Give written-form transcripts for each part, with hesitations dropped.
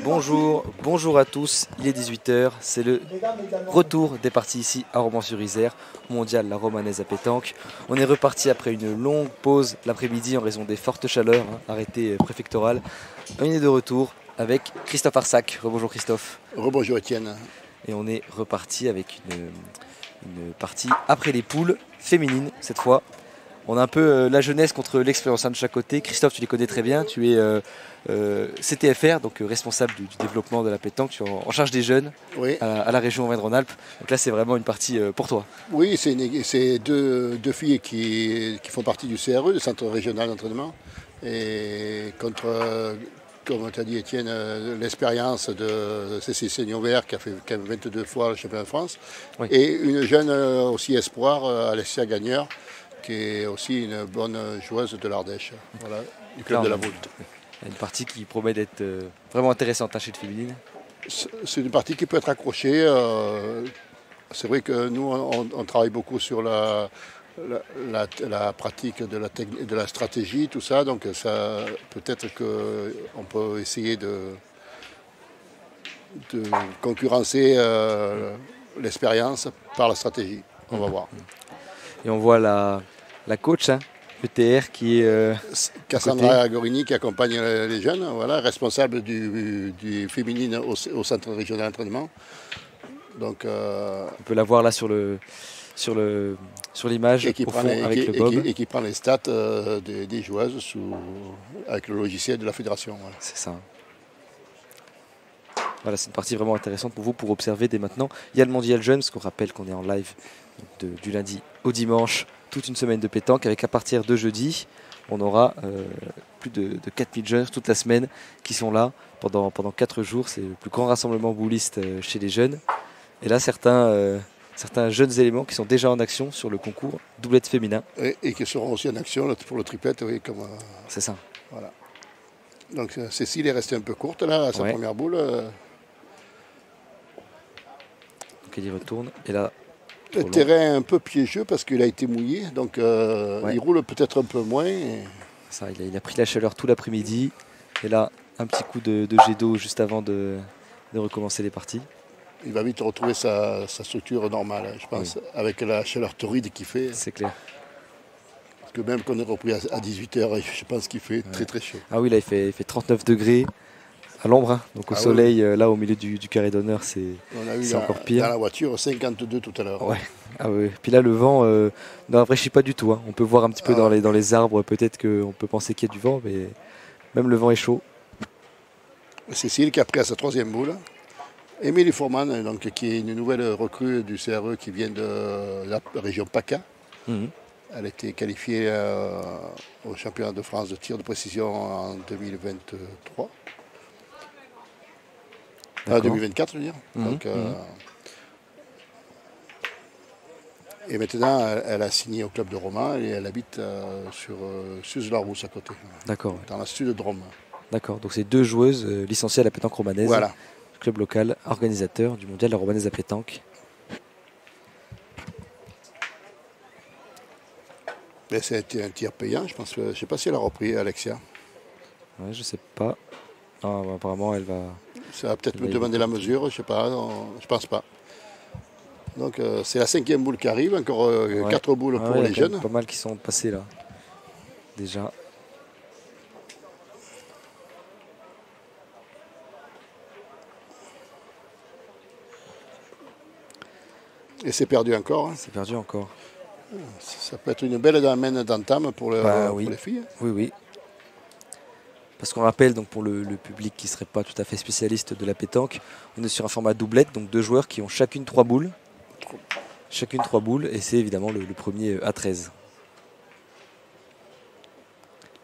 Bonjour, bonjour à tous, il est 18 h, c'est le retour des parties ici à Romans-sur-Isère, mondial la romanaise à pétanque. On est reparti après une longue pause l'après-midi en raison des fortes chaleurs, arrêté préfectoral. On est de retour avec Christophe Arsac. Rebonjour Christophe. Rebonjour Étienne. Et on est reparti avec une partie après les poules, féminine cette fois. On a un peu la jeunesse contre l'expérience de chaque côté. Christophe, tu les connais très bien. Tu es CTFR, donc responsable du développement de la pétanque. Tu es en charge des jeunes oui. à la région Auvergne-Rhône-Alpes. Donc là, c'est vraiment une partie pour toi. Oui, c'est deux filles qui font partie du CRE, le Centre régional d'entraînement. Et contre, comme tu as dit Étienne, l'expérience de Cécile Seignon-Vert qui a fait quand même 22 fois le championnat de France. Oui. Et une jeune aussi espoir, Alessia Gagneur, qui est aussi une bonne joueuse de l'Ardèche, voilà, du club de la Voulte. Une partie qui promet d'être vraiment intéressante chez le féminine. C'est une partie qui peut être accrochée. C'est vrai que nous, on travaille beaucoup sur la pratique de la stratégie, tout ça. Donc ça, peut-être qu'on peut essayer de concurrencer l'expérience par la stratégie. On va voir. Et on voit la coach, ETR, qui est Cassandra Gorini, qui accompagne les jeunes, voilà, responsable du féminine au centre régional d'entraînement. Donc, on peut la voir là sur l'image avec le bob. Et qui prend les stats des joueuses avec le logiciel de la fédération. Voilà. C'est ça. Voilà, c'est une partie vraiment intéressante pour vous pour observer dès maintenant. Il y a le Mondial Jeunes, parce qu'on rappelle qu'on est en live du lundi au dimanche, toute une semaine de pétanque, avec à partir de jeudi, on aura plus de 4000 jeunes toute la semaine qui sont là pendant 4 jours. C'est le plus grand rassemblement bouliste chez les jeunes. Et là, certains jeunes éléments qui sont déjà en action sur le concours doublette féminin. Et qui seront aussi en action pour le triplette, oui, comme. C'est ça. Voilà. Donc Cécile est restée un peu courte là, à sa première boule. Donc elle y retourne. Et là, le terrain est un peu piégeux parce qu'il a été mouillé, donc il roule peut-être un peu moins. Ça, il a pris la chaleur tout l'après-midi. Et là, un petit coup de jet d'eau juste avant de recommencer les parties. Il va vite retrouver sa structure normale, je pense, avec la chaleur torride qu'il fait. C'est clair. Parce que même qu'on est repris à 18 h, je pense qu'il fait très très chaud. Ah oui, là il fait 39 degrés à l'ombre, donc au soleil, là au milieu du carré d'honneur, c'est encore pire. Dans la voiture, 52 tout à l'heure. Ouais. Ah oui. Puis là le vent ne rafraîchit pas du tout. On peut voir un petit peu dans les arbres, peut-être qu'on peut penser qu'il y a du vent, mais même le vent est chaud. Cécile qui a pris à sa troisième boule. Émilie Fourman, donc, qui est une nouvelle recrue du CRE qui vient de la région PACA. Elle a été qualifiée au championnat de France de tir de précision en 2023. 2024, je veux dire. Donc, et maintenant, elle a signé au club de Romans et elle habite sur Suze-la-Rousse à côté. D'accord. Dans la sud de Drôme. D'accord. Donc c'est 2 joueuses licenciées à la pétanque romanaise. Voilà. Club local, organisateur du mondial la romanaise à pétanque. Mais c'était un tir payant, je pense. Je ne sais pas si elle a repris Alexia. Ouais, je sais pas. Ah, bah, apparemment, elle va. Ça va peut-être me demander la mesure, je ne sais pas. Je pense pas. Donc c'est la 5e boule qui arrive, encore 4 boules pour les jeunes. Pas mal qui sont passés là. Déjà. Et c'est perdu encore. C'est perdu encore. Ça peut être une belle domaine d'entame pour les filles. Oui, oui. Parce qu'on rappelle, donc pour le public qui ne serait pas tout à fait spécialiste de la pétanque, on est sur un format doublette, donc 2 joueurs qui ont chacune 3 boules. Chacune 3 boules, et c'est évidemment le premier à 13.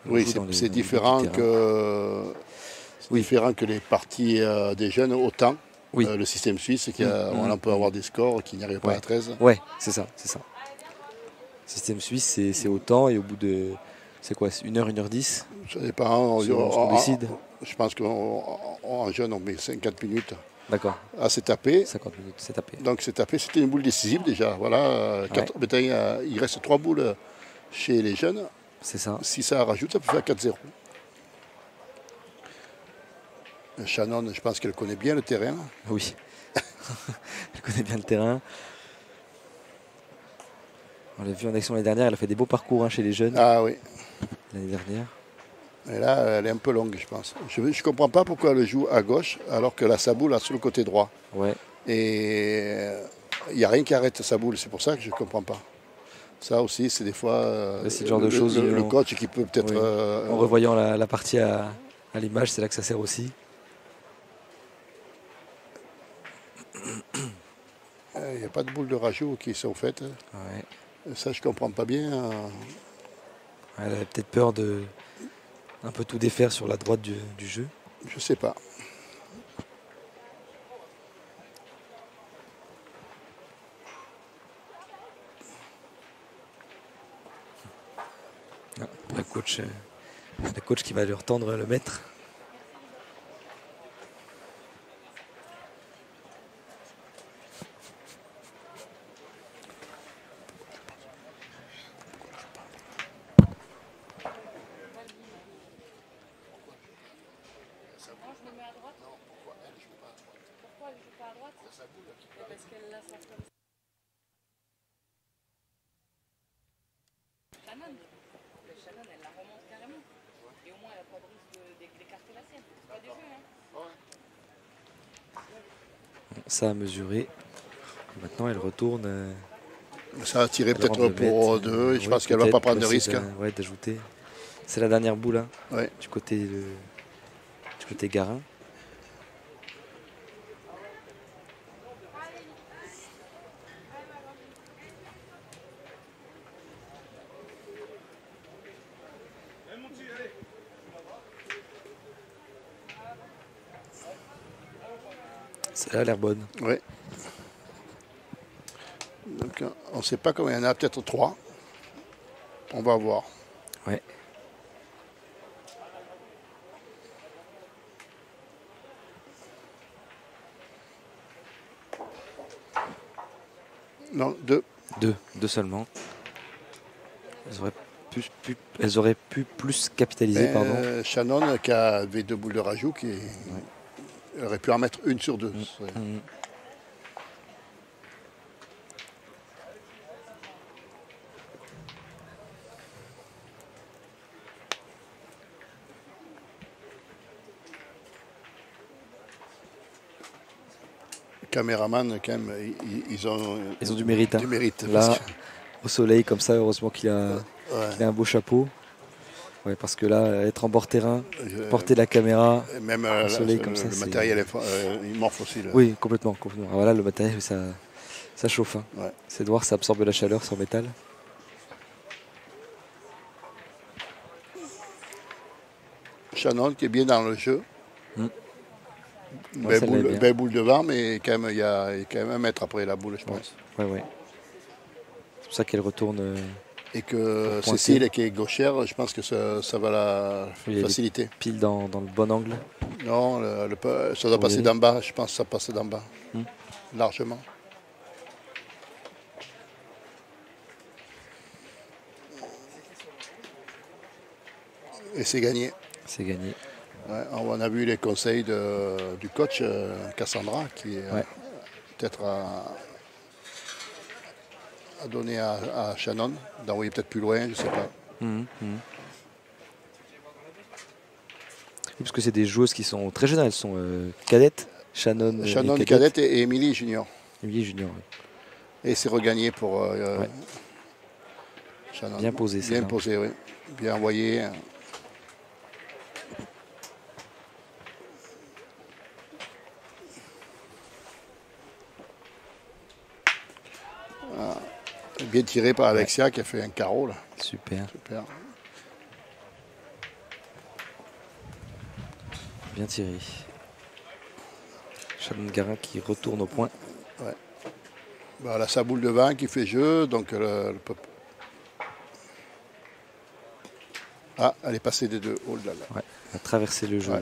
Oui, c'est différent que les parties des jeunes autant. Oui. Le système suisse, on peut avoir des scores qui n'arrivent pas à 13. Ouais, c'est ça. Le système suisse, c'est autant, et au bout de. C'est quoi, 1 h, 1h10 Ça dépend. On décide. Je pense qu'en jeune, on met 50 minutes. D'accord. À se taper. 50 minutes, c'est tapé. Donc c'est tapé, c'était une boule décisive déjà. Voilà. Il reste 3 boules chez les jeunes. C'est ça. Si ça rajoute, ça peut faire 4-0. Shannon, je pense qu'elle connaît bien le terrain. Oui. Elle connaît bien le terrain. On l'a vu en action l'année dernière, elle a fait des beaux parcours chez les jeunes. Ah oui. L'année dernière. Et là, elle est un peu longue, je pense. Je ne comprends pas pourquoi elle joue à gauche alors que la Saboul a sur le côté droit. Ouais. Et il n'y a rien qui arrête Saboul, c'est pour ça que je ne comprends pas. Ça aussi, c'est des fois c'est le genre de choses. Le coach qui peut peut-être. Oui. En revoyant la partie à l'image, c'est là que ça sert aussi. Il n'y a pas de boules de rajout qui sont faites. Ouais. Ça, je ne comprends pas bien. Elle avait peut-être peur de un peu tout défaire sur la droite du jeu. Je sais pas. La coach qui va lui retendre le mètre. Shannon, elle la remonte carrément. Et au moins, elle n'a pas de risque d'écarter la sienne. C'est pas des jeux, hein. Ça a mesuré. Maintenant, elle retourne. Ça a tiré peut-être pour 2. Je pense qu'elle ne va pas prendre de risque. Ouais, d'ajouter. C'est la dernière boule ouais. du côté Garin. Ça a l'air bonne. Oui. Donc, on ne sait pas combien il y en a, peut-être 3. On va voir. Ouais. Non, 2. 2 seulement. Elles auraient pu plus capitaliser, pardon. Shannon qui avait 2 boules de rajout qui aurait pu en mettre 1 sur 2. Caméraman, quand même, ils ont du mérite. Du mérite. Là, au soleil, comme ça, heureusement qu'il a un beau chapeau. Ouais, parce que là, être en bord terrain, porter la caméra, même au soleil comme ça, le matériel, il morfle aussi. Oui, complètement. Alors voilà, le matériel, ça chauffe. Hein. Ouais. C'est de voir, ça absorbe la chaleur sur métal. Shannon qui est bien dans le jeu. Belle boule devant, mais quand même, il y a quand même 1 mètre après la boule, je pense. Ouais. C'est pour ça qu'elle retourne. Et que Cécile, qui est gauchère, je pense que ça va la faciliter. Pile dans le bon angle. Non, ça doit passer d'en bas. Je pense que ça passe d'en bas. Largement. Et c'est gagné. C'est gagné. Ouais, on a vu les conseils du coach Cassandra qui est peut-être à donner à Shannon, d'envoyer peut-être plus loin, je ne sais pas. Oui, parce que c'est des joueuses qui sont très jeunes, elles sont cadettes. Shannon cadette et Émilie junior. Émilie junior, oui. Et c'est regagné pour Shannon. Bien posé, ça. Bien posé, oui. Bien envoyé. Bien tiré par Alexia qui a fait un carreau là. Super. Bien tiré. Shannon Garin qui retourne au point. Ouais. Voilà sa boule de vin qui fait jeu. Donc Ah, elle est passée des 2. Oh là là. Ouais, elle a traversé le jeu là.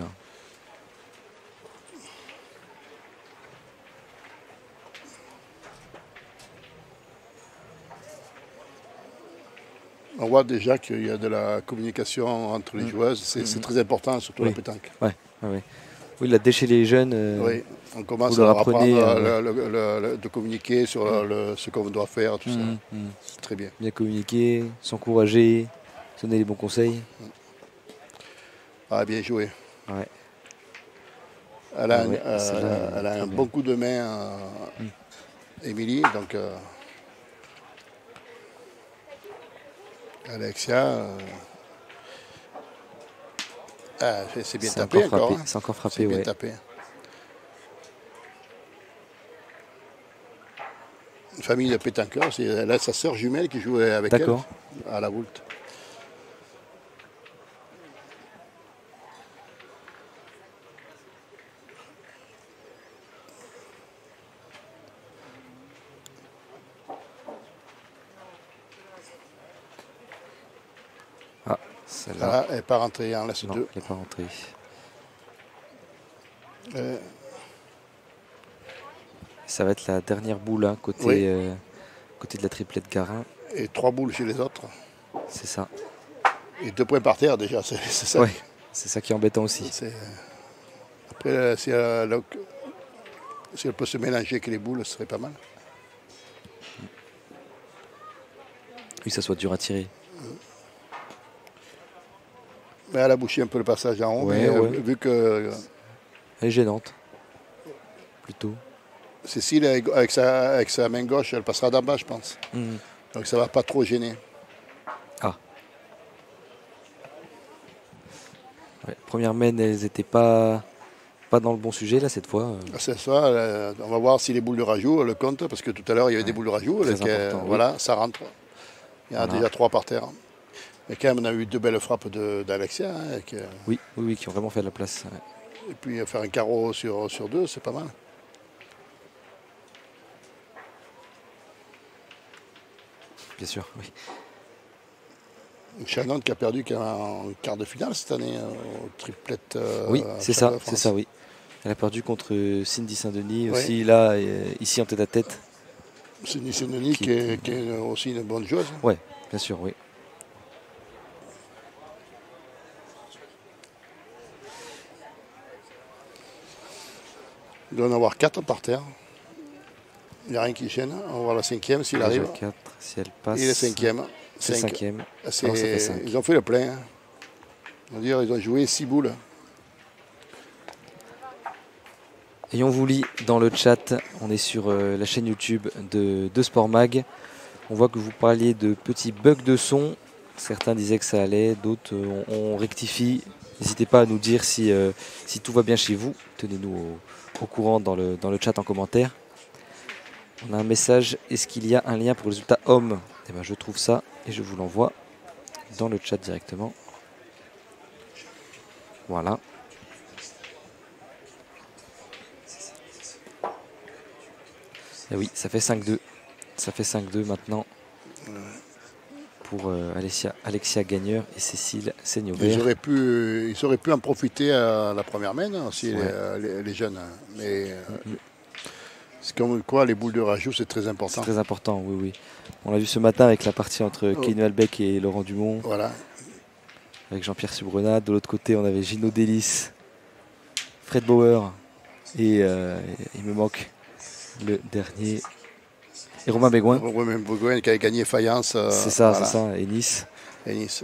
On voit déjà qu'il y a de la communication entre les joueuses. C'est très important, surtout la pétanque. Ouais. Oui, la déchéler les jeunes. Oui, on commence vous leur à leur apprenez, apprendre de communiquer sur ce qu'on doit faire, tout ça. C'est très bien. Bien communiquer, s'encourager, donner les bons conseils. Ah, bien joué. Ouais. Elle a, Ah ouais, celle-là, elle a très un bien. bon coup de main, Émilie. Donc, Alexia, c'est bien C'est tapé encore encore. frappé. Hein. C'est encore frappé, C'est bien ouais. tapé. Une famille de pétanqueurs. Elle a sa sœur jumelle qui jouait avec elle D'accord. à la Voulte. Ah, celle-là. Voilà, elle n'est pas rentrée en laisse Non, 2. elle n'est pas rentrée. Ça va être la dernière boule hein, côté, Oui. côté de la triplette Garin. Et 3 boules chez les autres. C'est ça. Et 2 points par terre déjà. C'est ça. Ouais, c'est ça qui est embêtant aussi. Après, si elle peut se mélanger avec les boules, ce serait pas mal. Oui, ça soit dur à tirer. Mais elle a bouché un peu le passage en haut, Ouais, mais ouais. vu que Elle est gênante. Plutôt. Cécile, avec sa main gauche, elle passera d'en bas, je pense. Donc ça ne va pas trop gêner. Ah. Ouais, première main, elles n'étaient pas dans le bon sujet là cette fois. C'est ça, on va voir si les boules de rajout le comptent, parce que tout à l'heure il y avait des boules de rajout. Très important, oui. Voilà, ça rentre. Il y en a Voilà. déjà 3 par terre. Mais quand même, on a eu 2 belles frappes d'Alexia. Hein, Oui, qui ont vraiment fait la place. Ouais. et puis faire un carreau sur 2, c'est pas mal. Bien sûr, oui. Shannon qui a perdu en quart de finale cette année au triplette. Oui, c'est ça, championnat de c'est France. ça, oui. Elle a perdu contre Cindy Saint-Denis Oui. aussi, là, ici en tête à tête. C'est Denis qui est aussi une bonne joueuse. Ouais, bien sûr, oui. Il doit en avoir 4 par terre. Il n'y a rien qui gêne. On va voir la 5e s'il Déjà arrive. 4, si elle passe. Et la 5e. C'est 5e. C'est- Alors, ça fait 5. Ils ont fait le plein. Hein. On va dire ils ont joué 6 boules. Et on vous lit dans le chat, on est sur la chaîne YouTube de Sport Mag. On voit que vous parliez de petits bugs de son. Certains disaient que ça allait, d'autres on rectifie. N'hésitez pas à nous dire si tout va bien chez vous. Tenez-nous au courant dans le chat en commentaire. On a un message, est-ce qu'il y a un lien pour le résultat homme? Eh ben, je trouve ça et je vous l'envoie dans le chat directement. Voilà. Et oui, ça fait 5-2. Ça fait 5-2 maintenant pour Alexia Gagneur et Cécile Seignobert. Ils auraient pu en profiter à la première main hein, aussi, Ouais. les jeunes. Mais c'est comme quoi les boules de rajout, c'est très C'est important. très important, oui, oui. On l'a vu ce matin avec la partie entre Keino Albec et Laurent Dumont, Voilà. avec Jean-Pierre Subrenat. De l'autre côté, on avait Gino Delis, Fred Bauer et il me manque le dernier. Et Romain Bégoin. Romain Bourgoin qui a gagné Fayence. C'est ça, voilà. c'est ça. Et Nice. Et Nice.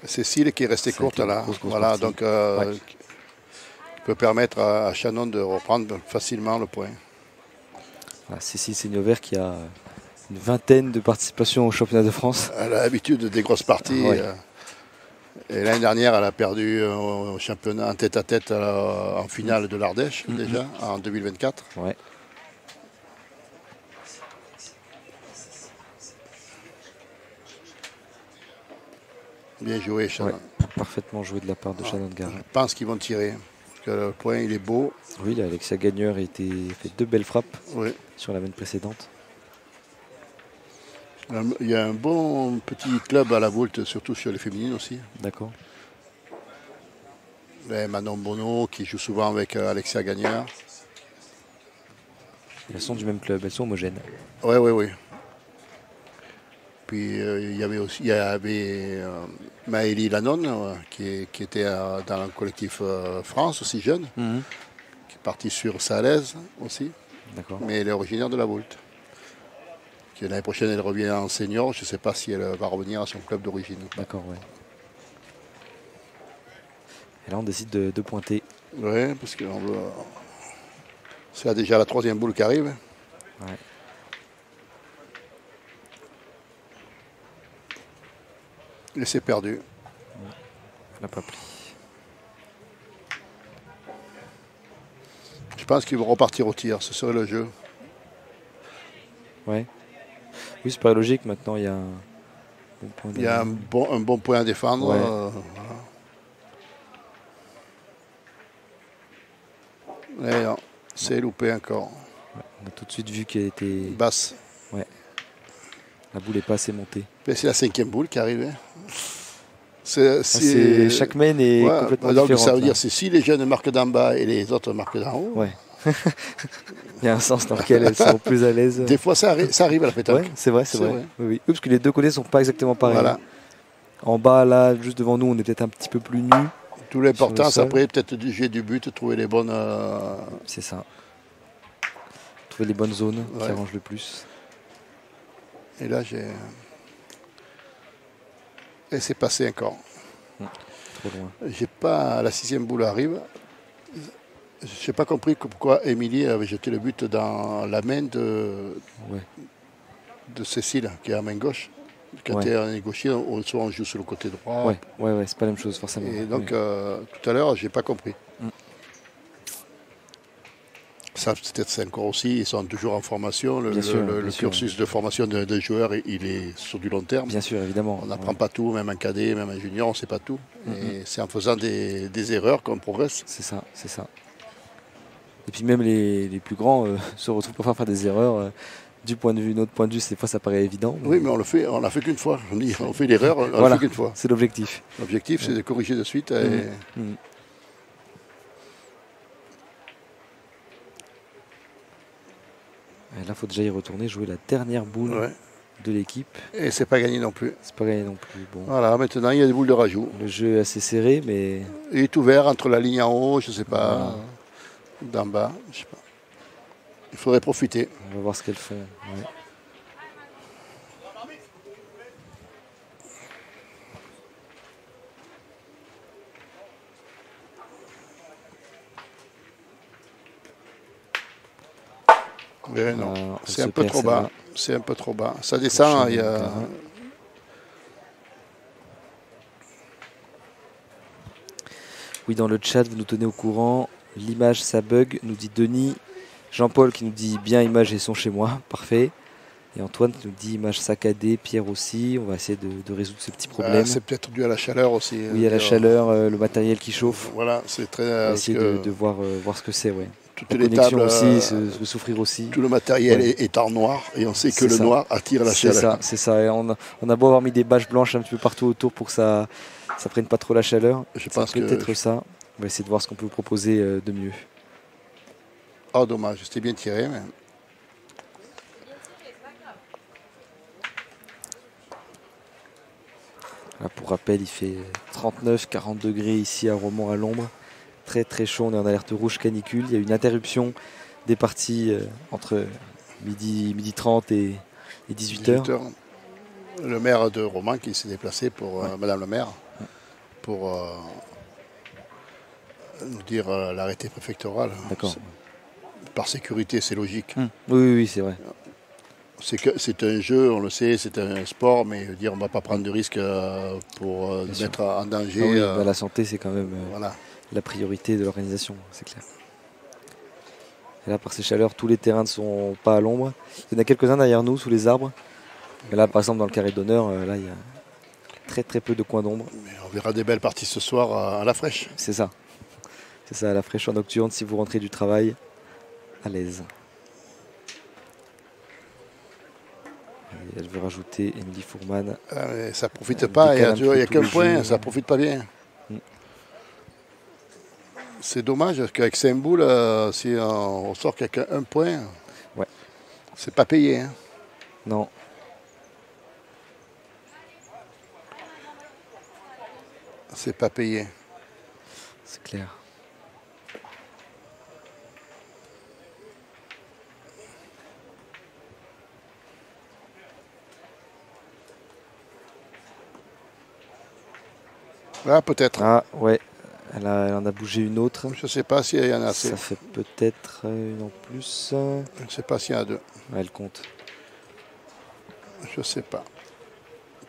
Cécile qui est restée C'est courte une là. grosse Voilà, partie. donc Ouais. qui peut permettre à Shannon de reprendre facilement le point. Voilà, Cécile Seignobert qui a une vingtaine de participations au championnat de France. Elle a l'habitude des grosses parties. Ouais. Et l'année dernière, elle a perdu au championnat en tête-à-tête en finale de l'Ardèche déjà, en 2024. Ouais. Bien joué, Shannon. Ouais, parfaitement joué de la part de Shannon Garin. Je pense qu'ils vont tirer. Parce que le point, il est beau. Oui, là, Alexia Gagneur a fait 2 belles frappes Oui. sur la main précédente. Il y a un bon petit club à la Voulte, surtout sur les féminines aussi. D'accord. Et Manon Bonneau qui joue souvent avec Alexia Gagneur. Elles sont du même club, elles sont homogènes. Oui, oui, oui. puis il y avait Maëlie Lannon qui était dans le collectif France, aussi jeune, qui est partie sur Salaise aussi, D'accord. mais elle est originaire de la Voulte. L'année prochaine, elle revient en senior. Je ne sais pas si elle va revenir à son club d'origine. D'accord, ouais. Et là, on décide de pointer. Oui, parce que c'est déjà la 3e boule qui arrive. Ouais. Et c'est perdu. On n'a pas pris. Je pense qu'ils vont repartir au tir. Ce serait le jeu. Ouais. Oui, c'est pas logique. Maintenant, il y a un bon point. Il y a un bon point à défendre. Ouais. Voilà. Et non, c'est loupé encore. Ouais, on a tout de suite vu qu'elle était basse. Ouais. La boule n'est pas assez montée. C'est la 5e boule qui arrive. Chaque main est complètement donc différente. ça veut là. dire c'est si les jeunes marquent d'en bas et les autres marquent d'en haut. Ouais. Il y a un sens dans lequel elles sont plus à l'aise. Des fois, ça arrive à la pétanque. Ouais, c'est vrai. Oui. Parce que les deux côtés sont pas exactement pareils. Voilà. En bas, là, juste devant nous, on est peut-être un petit peu plus nus. Tout l'important, c'est après peut-être du jet du but, trouver les bonnes. C'est ça. Trouver les bonnes zones qui Ouais. arrangent le plus. Et là, et c'est passé encore. Trop loin. J'ai pas. La 6e boule arrive. Je n'ai pas compris pourquoi Émilie avait jeté le but dans la main de Cécile, qui est à main gauche. Quand tu es gaucher, soit on joue sur le côté droit. Ouais, c'est pas la même chose forcément. Et donc, tout à l'heure, j'ai pas compris. Ça, peut-être c'est encore aussi, ils sont toujours en formation. Le cursus de formation des joueurs, il est sur du long terme. Bien sûr, évidemment. On n'apprend pas tout, même en cadet, même en junior, on ne sait pas tout. Et c'est en faisant des erreurs qu'on progresse. C'est ça. Et puis même les plus grands se retrouvent parfois à faire des erreurs. Du point de vue, notre point de vue, des fois ça paraît évident. Oui, mais on l'a fait qu'une fois. On fait l'erreur, on voilà, l'a fait qu'une fois. C'est l'objectif. L'objectif, c'est de corriger de suite. Et là, il faut déjà y retourner, jouer la dernière boule de l'équipe. Et c'est pas gagné non plus. C'est pas gagné non plus. Bon. Voilà, maintenant il y a des boules de rajout. Le jeu est assez serré, mais. Il est ouvert entre la ligne en haut, je sais pas, d'en bas, je sais pas. Il faudrait profiter. On va voir ce qu'elles font. Ouais. Mais non, c'est un peu trop bas. C'est un peu trop bas. Ça descend, il y a. Oui, dans le chat, vous nous tenez au courant. L'image, ça bug, nous dit Denis. Jean-Paul qui nous dit bien image et son chez moi, parfait. Et Antoine qui nous dit image saccadée, Pierre aussi. On va essayer de résoudre ce petit problème. C'est peut-être dû à la chaleur aussi. Oui, à la chaleur, le matériel qui chauffe. Voilà, c'est très. On va essayer de voir ce que c'est, ouais. Toutes la les connexion tables aussi, se souffrir aussi. Tout le matériel est en noir et on sait que le noir attire la chaleur. C'est ça. Et on a beau avoir mis des bâches blanches un petit peu partout autour pour que ça prenne pas trop la chaleur. Je pense que peut-être ça. On va essayer de voir ce qu'on peut vous proposer de mieux. Oh, dommage, c'était bien tiré. Mais... Là, pour rappel, il fait 39-40 degrés ici à Romont à l'ombre. Très très chaud, on est en alerte rouge canicule. Il y a eu une interruption des parties entre midi 30 et 18h. Le maire de Romont qui s'est déplacé pour Madame le maire pour nous dire l'arrêté préfectoral. D'accord. Par sécurité, c'est logique. Oui, c'est vrai. C'est un jeu, on le sait, c'est un sport, mais dire on ne va pas prendre de risques pour mettre en danger. La santé, c'est quand même voilà. La priorité de l'organisation, c'est clair. Et là, par ces chaleurs, tous les terrains ne sont pas à l'ombre. Il y en a quelques-uns derrière nous, sous les arbres. Mais là, par exemple, dans le carré d'honneur, là, il y a très très peu de coins d'ombre. On verra des belles parties ce soir à la fraîche. C'est ça. C'est ça, à la fraîcheur nocturne, si vous rentrez du travail, à l'aise. Elle veut rajouter Émilie Fourman. Ça ne profite pas, il n'y a qu'un point, ça ne profite pas bien. C'est dommage qu'avec Saint-Boul, si on sort qu'avec un point, c'est pas payé. Hein. Non. C'est pas payé. C'est clair. Là, peut-être. Ah ouais, elle en a bougé une autre. Je ne sais pas s'il y en a assez. Ça fait peut-être une en plus. Je ne sais pas s'il y en a deux. Ouais, elle compte. Je ne sais pas.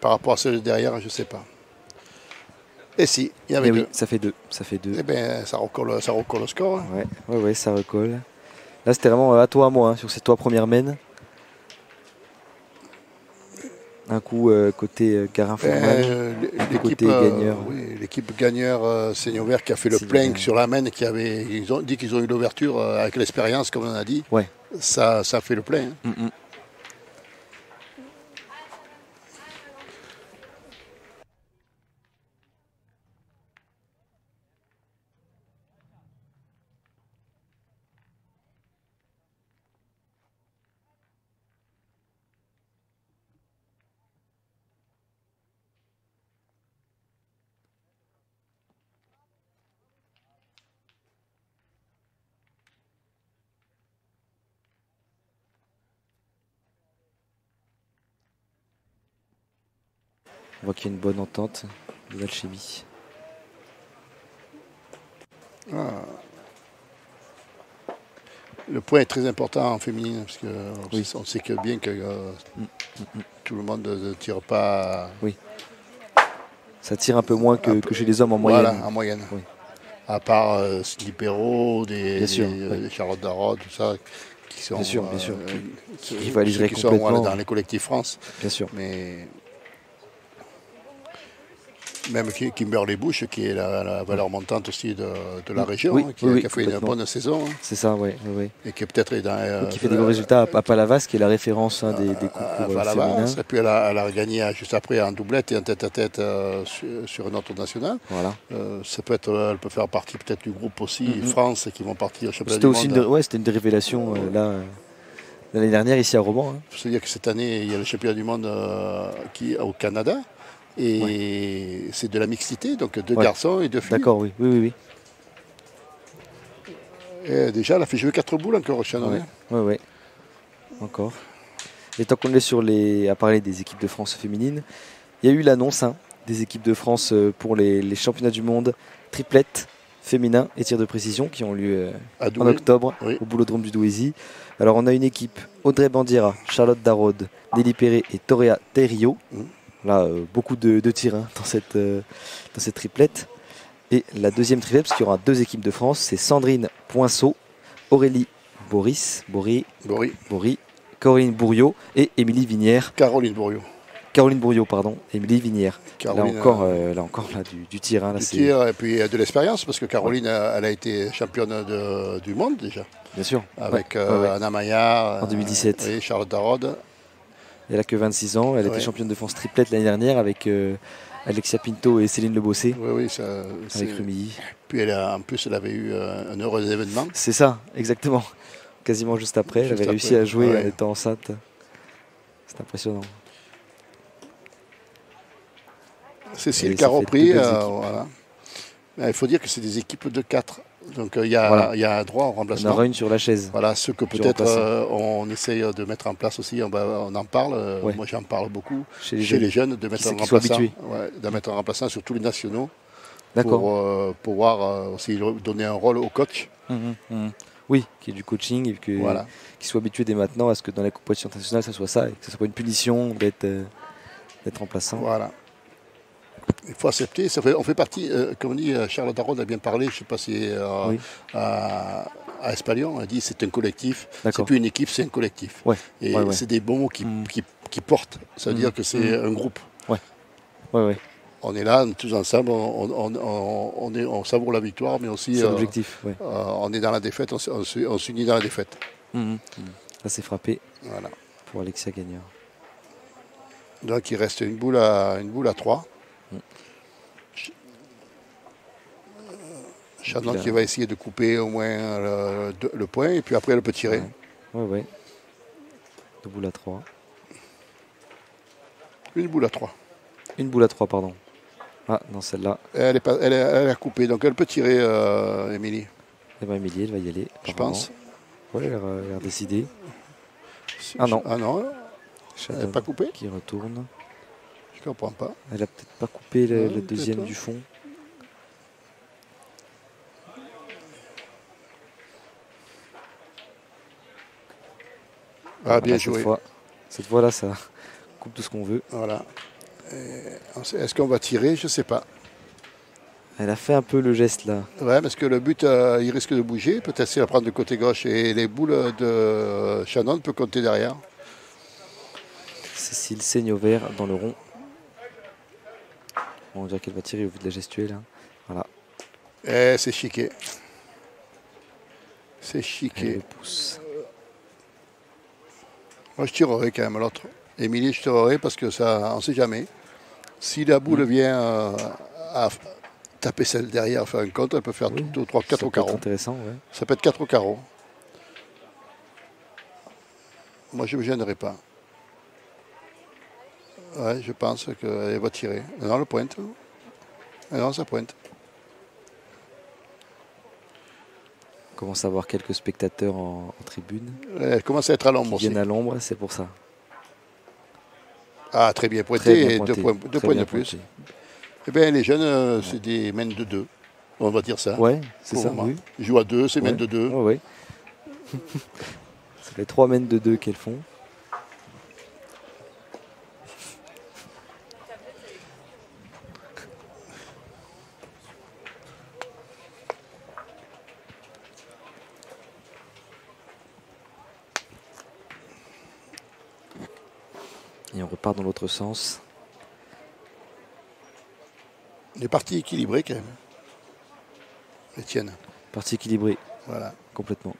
Par rapport à celle de derrière, je ne sais pas. Et si, il y avait Eh deux. oui, ça fait deux. Ça fait deux. Eh bien, ça recolle le score. Hein. Ouais, ça recolle. Là, c'était vraiment à toi, à moi, hein, sur ces trois premières mènes. Un coup côté Garin-Fourman, côté gagneur. Oui, l'équipe gagneur Seigneur Vert qui a fait le Seigneur plank Vert. sur la mène, ils ont dit qu'ils ont eu l'ouverture avec l'expérience, comme on a dit. Ouais. Ça a fait le plein. Hein. Mm, mm. On voit qu'il y a une bonne entente, une alchimie. Le point est très important en féminine, parce que Oui. on sait que bien que tout le monde ne tire pas. Ça tire un peu moins que chez les hommes en moyenne. Voilà, en moyenne. Oui. À part Slipero, Bien sûr, des Charlotte Darrow, tout ça, qui sont, Bien sûr. qui rivaliseraient sont complètement. dans les collectifs France. Bien sûr. Mais même Kimberly Bush, qui est la valeur montante aussi de la région, Oui, hein, oui, qui a fait une complètement. bonne saison, hein, C'est ça, ouais. et qui est peut-être dans. Qui fait des bons résultats à Palavas, qui est la référence des concours féminins. Et puis elle a gagné juste après en doublette et en tête-à-tête sur un autre national. Voilà. Elle peut faire partie peut-être du groupe aussi France qui vont partir au championnat C'était du aussi monde. c'était une des révélations l'année dernière ici à Romans. Hein. Il faut se dire que cette année, il y a le championnat du monde au Canada. Et c'est de la mixité, donc deux garçons et deux filles. D'accord, oui. Et déjà, elle a fait jouer 4 boules encore, Shannon. Ouais. Encore. Et tant qu'on est à parler des équipes de France féminines, il y a eu l'annonce des équipes de France pour les championnats du monde triplette féminin et tir de précision qui ont lieu en octobre au Boulodrome du Douaisis. Alors on a une équipe Audrey Bandiera, Charlotte Darrode, Nelly Perret et Torea Terrio. Là, beaucoup de tirs dans cette triplette. Et la deuxième triplette, parce qu'il y aura deux équipes de France, c'est Sandrine Poinceau, Aurélie Bory, Caroline Bourriot et Émilie Vinière. Caroline Bourriot, pardon, Émilie Vinière. Caroline, là encore du tir. Du tir et puis de l'expérience, parce que Caroline, elle a été championne du monde déjà. Bien sûr. Avec Anna Maillard. En 2017. Et Charlotte Darrode. Elle a que 26 ans. Elle était championne de France triplette l'année dernière avec Alexia Pinto et Céline Lebossé. Oui, avec Rumilly. Puis en plus, elle avait eu un heureux événement. C'est ça, exactement. Quasiment juste après. Elle avait réussi à jouer en étant enceinte. C'est impressionnant. Cécile qui a repris. Voilà. Il faut dire que c'est des équipes de 4. Donc il y a un droit au remplacement. On en aura une sur la chaise. Voilà, ce que peut-être on essaye de mettre en place aussi, on en parle. Moi j'en parle beaucoup chez les jeunes de mettre un remplaçant sur tous les nationaux. Pour pouvoir aussi donner un rôle au coach. Oui, qui est du coaching et qu'il soit habitué dès maintenant à ce que dans la compétition internationale ça soit ça et que ce ne soit pas une punition d'être remplaçant. Voilà. Il faut accepter, on fait partie, comme on dit, Charlotte Darrode a bien parlé, je ne sais pas si à Espalion, elle dit c'est un collectif, c'est plus une équipe, c'est un collectif. Et c'est des bons mots qui portent, ça veut dire que c'est un groupe. On est là, tous ensemble, on savoure la victoire, mais aussi c'est l'objectif, on est dans la défaite, on s'unit dans la défaite. Ça s'est frappé pour Alexia Gagneur. Donc il reste une boule à 3. Shannon qui va essayer de couper au moins le point et puis après elle peut tirer. Ouais. Deux boules à 3. Une boule à 3. Une boule à 3, pardon. Ah, non, celle-là. Elle a coupé, donc elle peut tirer, Émilie, Eh ben, Émilie, elle va y aller. je apparemment. pense. Ouais, elle a l'air décidée. Ah non. Ah non, elle Shadow n'a pas coupé. qui retourne. Je comprends pas. Elle a peut-être pas coupé Ouais, le deuxième peut-être. du fond. Ah, bien Voilà, joué. Cette fois-là, ça coupe tout ce qu'on veut. Voilà. Est-ce qu'on va tirer? Je sais pas. Elle a fait un peu le geste là. Ouais, parce que le but, il risque de bouger. Peut-être s'il va prendre du côté gauche et les boules de Shannon peut compter derrière. Cécile saigne au vert dans le rond. Bon, on dirait qu'elle va tirer au vu de la gestuelle. Hein. Voilà, Et c'est chiqué. C'est elle chiqué. le pousse. Moi, je tirerai quand même l'autre. Émilie, je tirerai parce que ça, on ne sait jamais. Si la boule vient à taper celle derrière, faire un contre, elle peut faire Oui, tout au 3, 4 ça au peut être carreau. intéressant, ouais. Ça peut être 4 au carreau. Moi, je ne me gênerai pas. Ouais, je pense qu'elle va tirer. Non, le pointe. Non, ça pointe. On commence à avoir quelques spectateurs en tribune Elle commence à être à qui l'ombre aussi. viennent à l'ombre, c'est pour ça. Ah, très bien pointé. Très bien Et pointé, deux très points bien de plus. pointé. Eh bien, les jeunes, c'est des mains de 2. On va dire ça. Ouais, c'est Pour ça, le moment. oui. Ils jouent à 2, c'est mains Ouais. de 2. Ouais, ouais. Ça fait 3 mènes de 2 qu'elles font. Et on repart dans l'autre sens. Les parties équilibrées quand même. Étienne. Partie équilibrée, Voilà. complètement.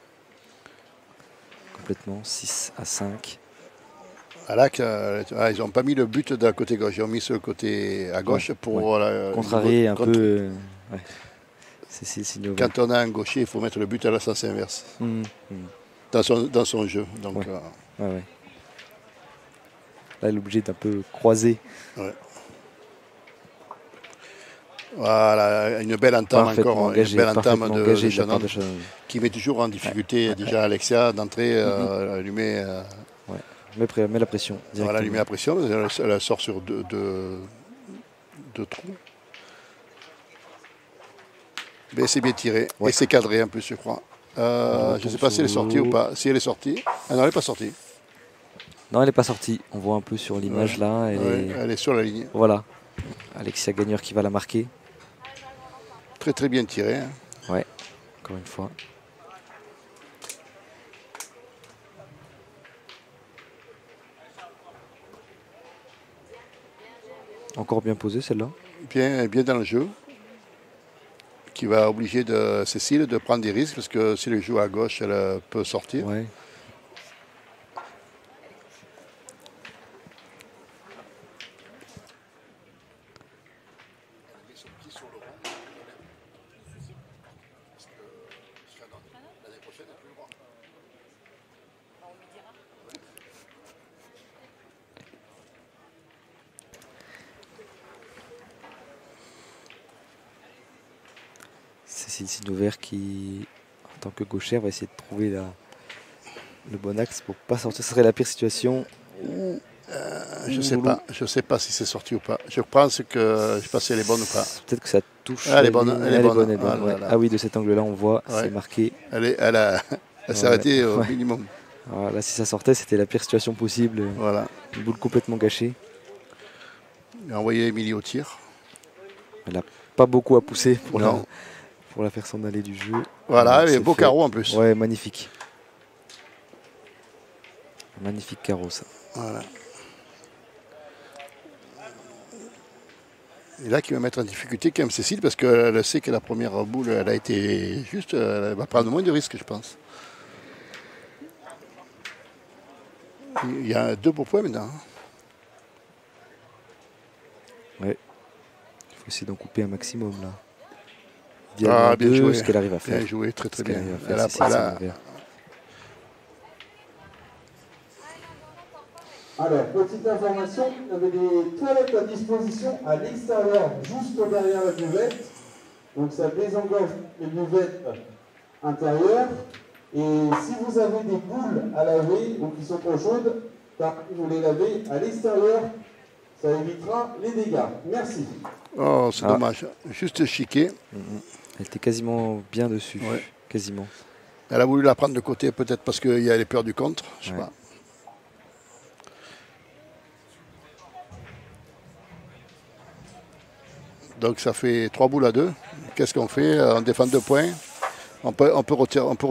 Complètement, 6 à 5. Voilà ils n'ont pas mis le but d'un côté gauche, ils ont mis ce côté à gauche pour Contrarier un peu. Ouais. Cécile Signoret. Quand on a un gaucher, il faut mettre le but à la sens inverse dans son jeu. Donc, Ouais. Ouais. Là, elle est obligée d'un peu croiser. ouais. Voilà, une belle entame Parfaitement encore, engagée, une belle entame parfaitement de engagée de la Shannon, part de Shannon. qui met toujours en difficulté déjà Alexia d'entrée, elle lui met, Met la pression. voilà, elle lui met la pression, elle sort sur deux trous. Mais c'est bien tiré, Ouais. et c'est cadré en plus, je crois. Je ne sais pas si elle est sortie ou pas. Si elle est sortie, ah non, elle n'est pas sortie. Non, elle n'est pas sortie. On voit un peu sur l'image là. Elle est sur la ligne. Voilà. Alexia Gagneur qui va la marquer. Très très bien tiré. Hein. Ouais, encore une fois. Encore bien posée celle-là. Bien dans le jeu. Qui va obliger Cécile de prendre des risques parce que si elle joue à gauche, elle peut sortir. Ouais. Cécile Signoret qui, en tant que gauchère, va essayer de trouver le bon axe pour pas sortir. Ce serait la pire situation. Je sais pas si c'est sorti ou pas. Je pense que je sais pas si elle est bonne ou pas. Peut-être que ça touche. Elle est bonne, ligne. elle est bonne. Elle est bonne. Ah, Ouais. là, là. Ah oui, de cet angle-là, on voit, Ouais. c'est marqué. Elle s'est arrêtée au Ouais. minimum. Alors là, si ça sortait, c'était la pire situation possible. Voilà. Une boule complètement gâchée. Il a envoyé Émilie au tir. Elle n'a pas beaucoup à pousser pour Non. la faire s'en aller du jeu. Voilà, Donc, et c'est beau fait. carreau en plus. Ouais, magnifique. Magnifique carreau, ça. Voilà. Et là, qui va mettre en difficulté quand même Cécile, parce qu'elle sait que la première boule, elle a été juste, elle va prendre moins de risques, je pense. Il y a 2 beaux points maintenant. Ouais. Il faut essayer d'en couper un maximum, là. Ah, Diamant bien 2, joué. ce qu'elle arrive à faire. Bien joué, très très Ce qu'elle bien. arrive à faire, Cécile Signoret. Alors, petite information, il y avait des toilettes à disposition à l'extérieur, juste derrière la buvette. Donc ça désengorge les buvettes intérieures. Et si vous avez des boules à laver ou qui sont trop chaudes, vous les lavez à l'extérieur. Ça évitera les dégâts. Merci. Oh, c'est dommage. Juste chiqué. Elle était quasiment bien dessus. Ouais. Quasiment. Elle a voulu la prendre de côté, peut-être parce qu'il y a les peurs du contre. Je sais pas. Donc ça fait 3 boules à 2. Qu'est-ce qu'on fait? On défend 2 points. On peut retirer. On peut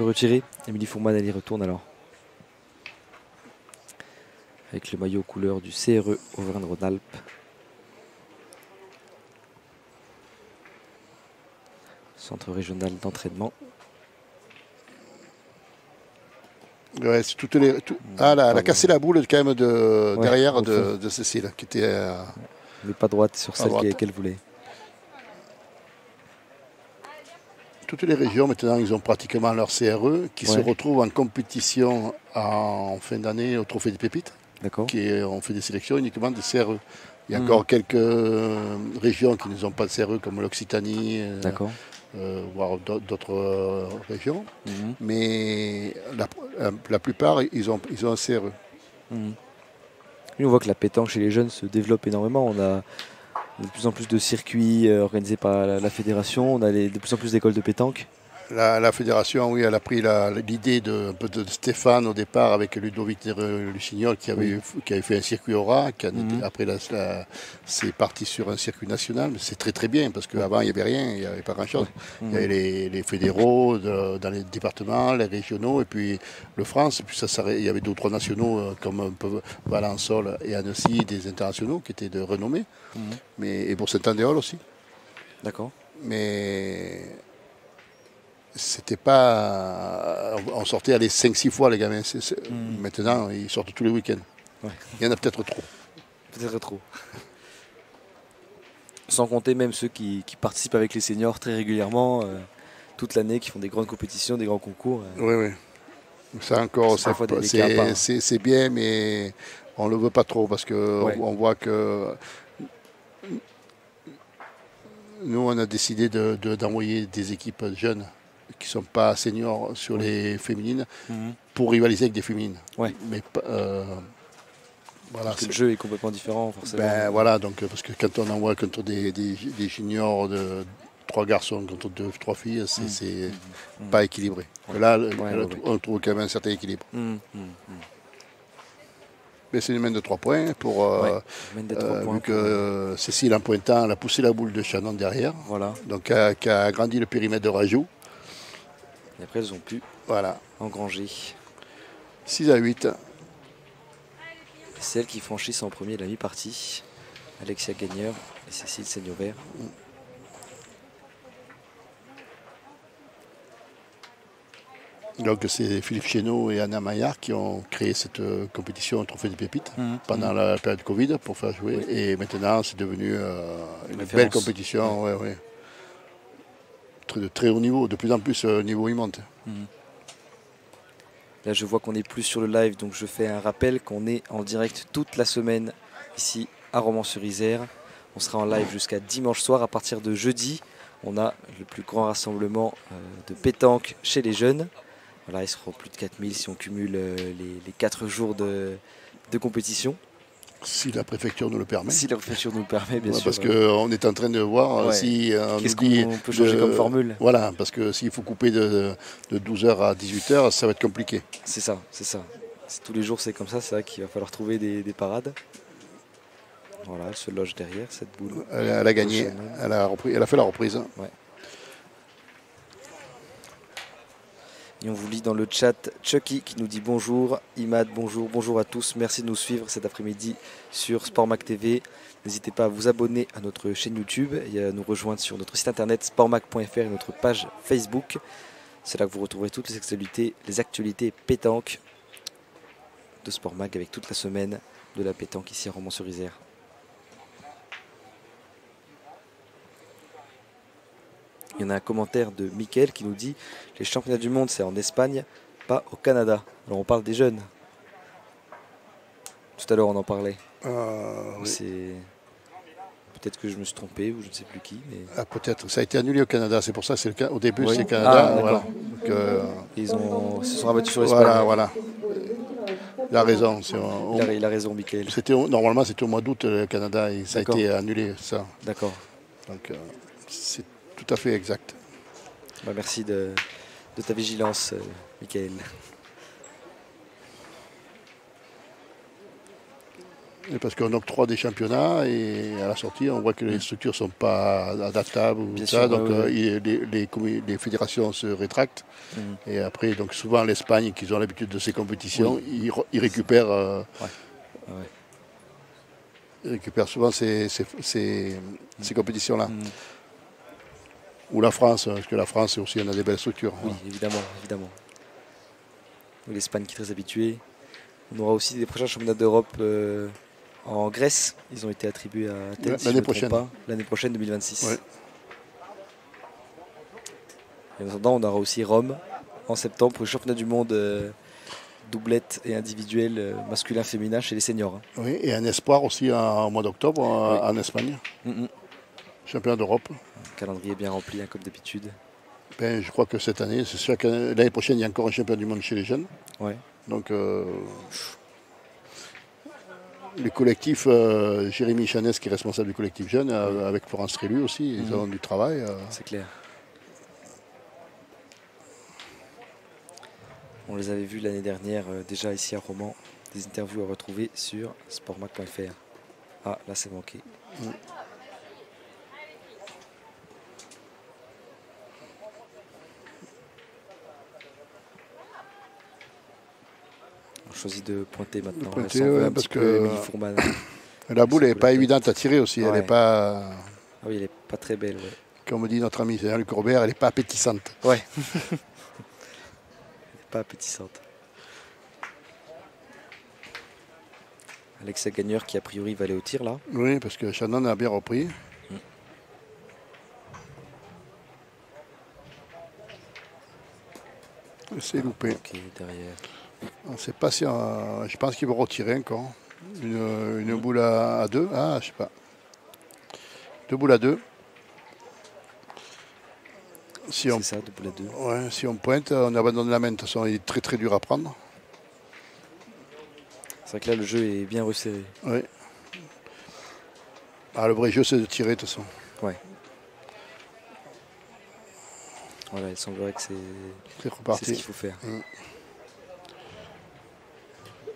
retirer. Émilie Fourman, elle y retourne alors. Avec le maillot couleur du CRE Auvergne-Rhône-Alpes. Centre régional d'entraînement. Ouais, c'est toutes les, elle a cassé la boule quand même derrière de Cécile, qui était... mais pas droite sur celle qu'elle voulait. Toutes les régions, maintenant, ils ont pratiquement leur CRE qui se retrouvent en compétition en fin d'année au Trophée des Pépites. D'accord. On fait des sélections uniquement de CRE. Il y a encore quelques régions qui ne ont pas de CRE, comme l'Occitanie, voire d'autres régions. Mais la plupart, ils ont un CRE. Et on voit que la pétanque chez les jeunes se développe énormément. On a de plus en plus de circuits organisés par la fédération. On a de plus en plus d'écoles de pétanque. La fédération, oui, elle a pris l'idée de Stéphane au départ avec Ludovic Lucignol qui avait fait un circuit Aura. Après, c'est parti sur un circuit national. Mais c'est très très bien parce qu'avant, il n'y avait rien, il n'y avait pas grand-chose. Il y avait les fédéraux dans les départements, les régionaux et puis le France. Et puis il y avait d'autres nationaux comme Valençol et Annecy, des internationaux qui étaient de renommée. Et pour Saint-Andéol aussi. D'accord. Mais... c'était pas... On sortait aller 5-6 fois les gamins. Maintenant, ils sortent tous les week-ends. Il y en a peut-être trop. Peut-être trop. Sans compter même ceux qui participent avec les seniors très régulièrement, toute l'année, qui font des grandes compétitions, des grands concours. Oui. Ça encore, c'est bien, mais on ne le veut pas trop parce qu'on voit que... Nous, on a décidé d'envoyer des équipes jeunes qui ne sont pas seniors sur les féminines pour rivaliser avec des féminines. Mais voilà, parce que le jeu est complètement différent, forcément. Voilà, donc, parce que quand on envoie contre des juniors de 3 garçons contre 2-3 filles, c'est pas équilibré. Là, on trouve quand même un certain équilibre. Mais c'est une main de 3 points vu que Cécile en pointant, elle a poussé la boule de Shannon derrière. Voilà. Donc qui a agrandi le périmètre de rajout. Et après elles ont pu engranger. 6-8. C'est elles qui franchissent en premier la mi-partie. Alexia Gagneur et Cécile Seigneur-Vert. Donc c'est Philippe Chéneau et Anna Maillard qui ont créé cette compétition au Trophée des Pépites pendant la période Covid pour faire jouer. Et maintenant c'est devenu une belle compétition. De très haut niveau, de plus en plus niveau il monte. Là je vois qu'on n'est plus sur le live, donc je fais un rappel qu'on est en direct toute la semaine ici à Romans-sur-Isère. On sera en live jusqu'à dimanche soir. À partir de jeudi, on a le plus grand rassemblement de pétanque chez les jeunes. Voilà, ils seront plus de 4000 si on cumule les 4 jours de compétition. Si la préfecture nous le permet. Si la préfecture nous le permet, bien sûr. Parce qu'on est en train de voir si qu'est-ce qu'on peut changer comme formule. Voilà, parce que s'il faut couper de 12h à 18h, ça va être compliqué. C'est ça. Tous les jours c'est comme ça, c'est vrai qu'il va falloir trouver des parades. Voilà, elle se loge derrière cette boule. Elle a gagné, elle a fait la reprise. Ouais. Et on vous lit dans le chat Chucky qui nous dit bonjour, Imad bonjour à tous, merci de nous suivre cet après-midi sur Sportmac TV. N'hésitez pas à vous abonner à notre chaîne YouTube et à nous rejoindre sur notre site internet sportmac.fr et notre page Facebook. C'est là que vous retrouverez toutes les actualités pétanque de Sportmac avec toute la semaine de la pétanque ici à Romans-sur-Isère. Il y en a un commentaire de Mickaël qui nous dit les championnats du monde c'est en Espagne, pas au Canada. Alors on parle des jeunes. Tout à l'heure, on en parlait. Oui. C'est peut-être que je me suis trompé ou je ne sais plus qui. Mais... Ah, peut-être. Ça a été annulé au Canada. C'est pour ça que au début, Oui. c'est le Canada. Ah, voilà. d'accord. Donc, Ils se sont rabattus sur l'Espagne. voilà. Il a raison. Il a raison, Michael. Normalement, c'était au mois d'août, le Canada, et ça a D'accord. été annulé, ça. D'accord. Donc, c'est tout à fait exact. Bah, merci de ta vigilance, Michael. Et parce qu'on octroie des championnats et à la sortie, on voit que les structures ne sont pas adaptables ou Bien ça, sûr, donc ouais. les fédérations se rétractent. Et après, donc souvent l'Espagne, qui ont l'habitude de ces compétitions, ils récupèrent, Ouais. ils récupèrent souvent ces compétitions-là. Ou la France, parce que la France aussi, on a des belles structures. Oui, évidemment. L'Espagne qui est très habituée. On aura aussi des prochains championnats d'Europe en Grèce. Ils ont été attribués à Athènes, si je L'année me trompe prochaine. pas. L'année prochaine, 2026. Ouais. Et en attendant, on aura aussi Rome en septembre pour le championnat du monde doublette et individuel masculin-féminin chez les seniors. Oui, et un espoir aussi au mois d'octobre en Espagne. Championnat d'Europe. Un calendrier bien rempli, comme d'habitude. Je crois que cette année, l'année prochaine, il y a encore un championnat du monde chez les jeunes. Ouais. Donc, les collectifs, Jérémy Chanès, qui est responsable du collectif jeune, avec Florence Trélu aussi, ils ont du travail. C'est clair. On les avait vus l'année dernière, déjà ici à Romans. Des interviews à retrouver sur sportmac.fr. Ah, là, c'est manqué. On choisit de pointer maintenant. Pointer, Elle s'en veut un parce petit peu, que Émilie Fourman. la boule n'est pas évidente à tirer aussi. Ouais. Elle n'est pas, Ah oui, elle n'est pas très belle. Ouais. comme dit notre ami Luc Robert, elle n'est pas appétissante. Ouais. Elle n'est pas appétissante. Alexia Gagneur qui a priori va aller au tir là. Oui, parce que Shannon a bien repris. C'est loupé. Ok, derrière. On ne sait pas si. Je pense qu'il va retirer encore. Une boule à 2. Ah, je sais pas. 2 boules à 2. C'est ça, 2 boules à 2. Ouais, si on pointe, on abandonne la main. De toute façon, il est très très dur à prendre. C'est vrai que là, le jeu est bien resserré. Oui. Ah, le vrai jeu, c'est de tirer, de toute façon. Ouais. Voilà, il semblerait que c'est reparti. ce qu'il faut faire.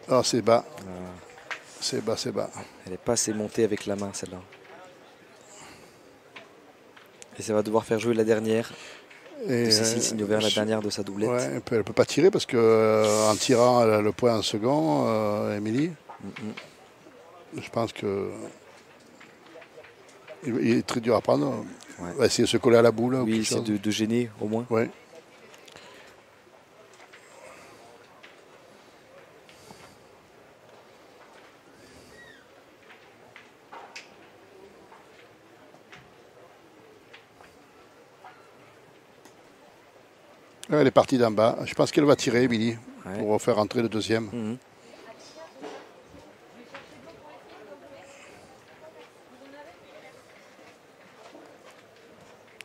Ah, c'est bas. Ah. C'est bas, c'est bas. Elle n'est pas assez montée avec la main, celle-là. Et ça va devoir faire jouer la dernière. Et Cécile Signover, la dernière de sa doublette. Ouais, elle ne peut pas tirer parce que en tirant elle a le point en second, Émilie. Je pense que il est très dur à prendre. Ouais. On va essayer de se coller à la boule. Oui, c'est de gêner au moins. Ouais. Elle est partie d'en bas. Je pense qu'elle va tirer, Émilie, pour faire rentrer le deuxième.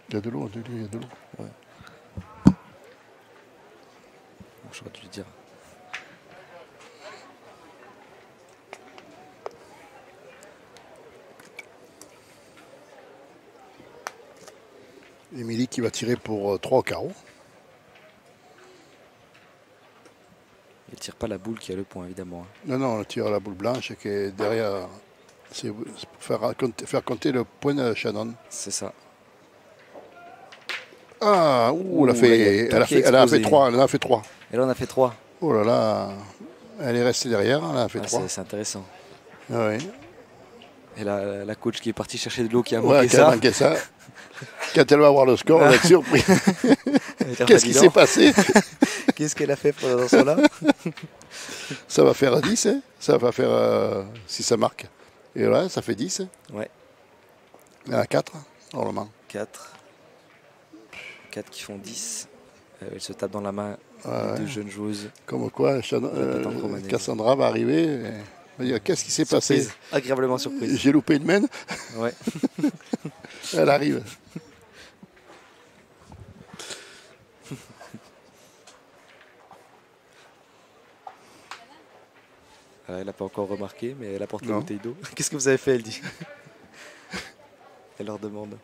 Il y a de l'eau, il y a de l'eau. Ouais. J'aurais dû le dire. Émilie qui va tirer pour 3 au carreau. Elle ne tire pas la boule qui a le point, évidemment. Non, non, on tire la boule blanche qui est derrière. C'est pour faire compter le point de Shannon. C'est ça. Ah, elle a fait 3. Elle en a fait 3. Elle en a fait 3. Oh là là. Elle est restée derrière, elle en a fait 3. C'est intéressant. Ah, oui. Et la coach qui est partie chercher de l'eau qui a manqué ça. Quand elle va voir le score, elle va être surprise. Qu'est-ce qui s'est passé? Qu'est-ce qu'elle a fait pendant ce temps-là? Ça va faire 10, hein. Ça va faire si ça marque. Et là, ça fait 10. Ouais. Il y en a 4, normalement. 4 qui font 10. Elle se tape dans la main les deux jeunes joueuses. Comme quoi, Cassandra va arriver. va dire, qu'est-ce qui s'est passé? Surprise, agréablement surprise. J'ai loupé une main. Ouais. Elle arrive. Elle n'a pas encore remarqué, mais elle apporte la Non. bouteille d'eau. Qu'est-ce que vous avez fait, elle dit. Elle leur demande.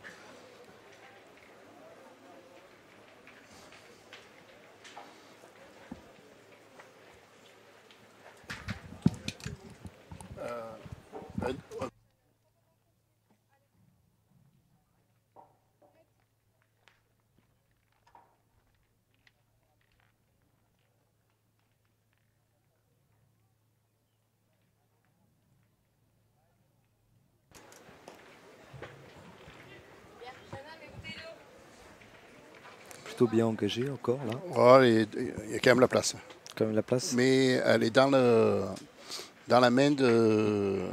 Plutôt bien engagée encore, là. Oh, il y a quand même la place. Quand même la place. Mais elle est dans la main de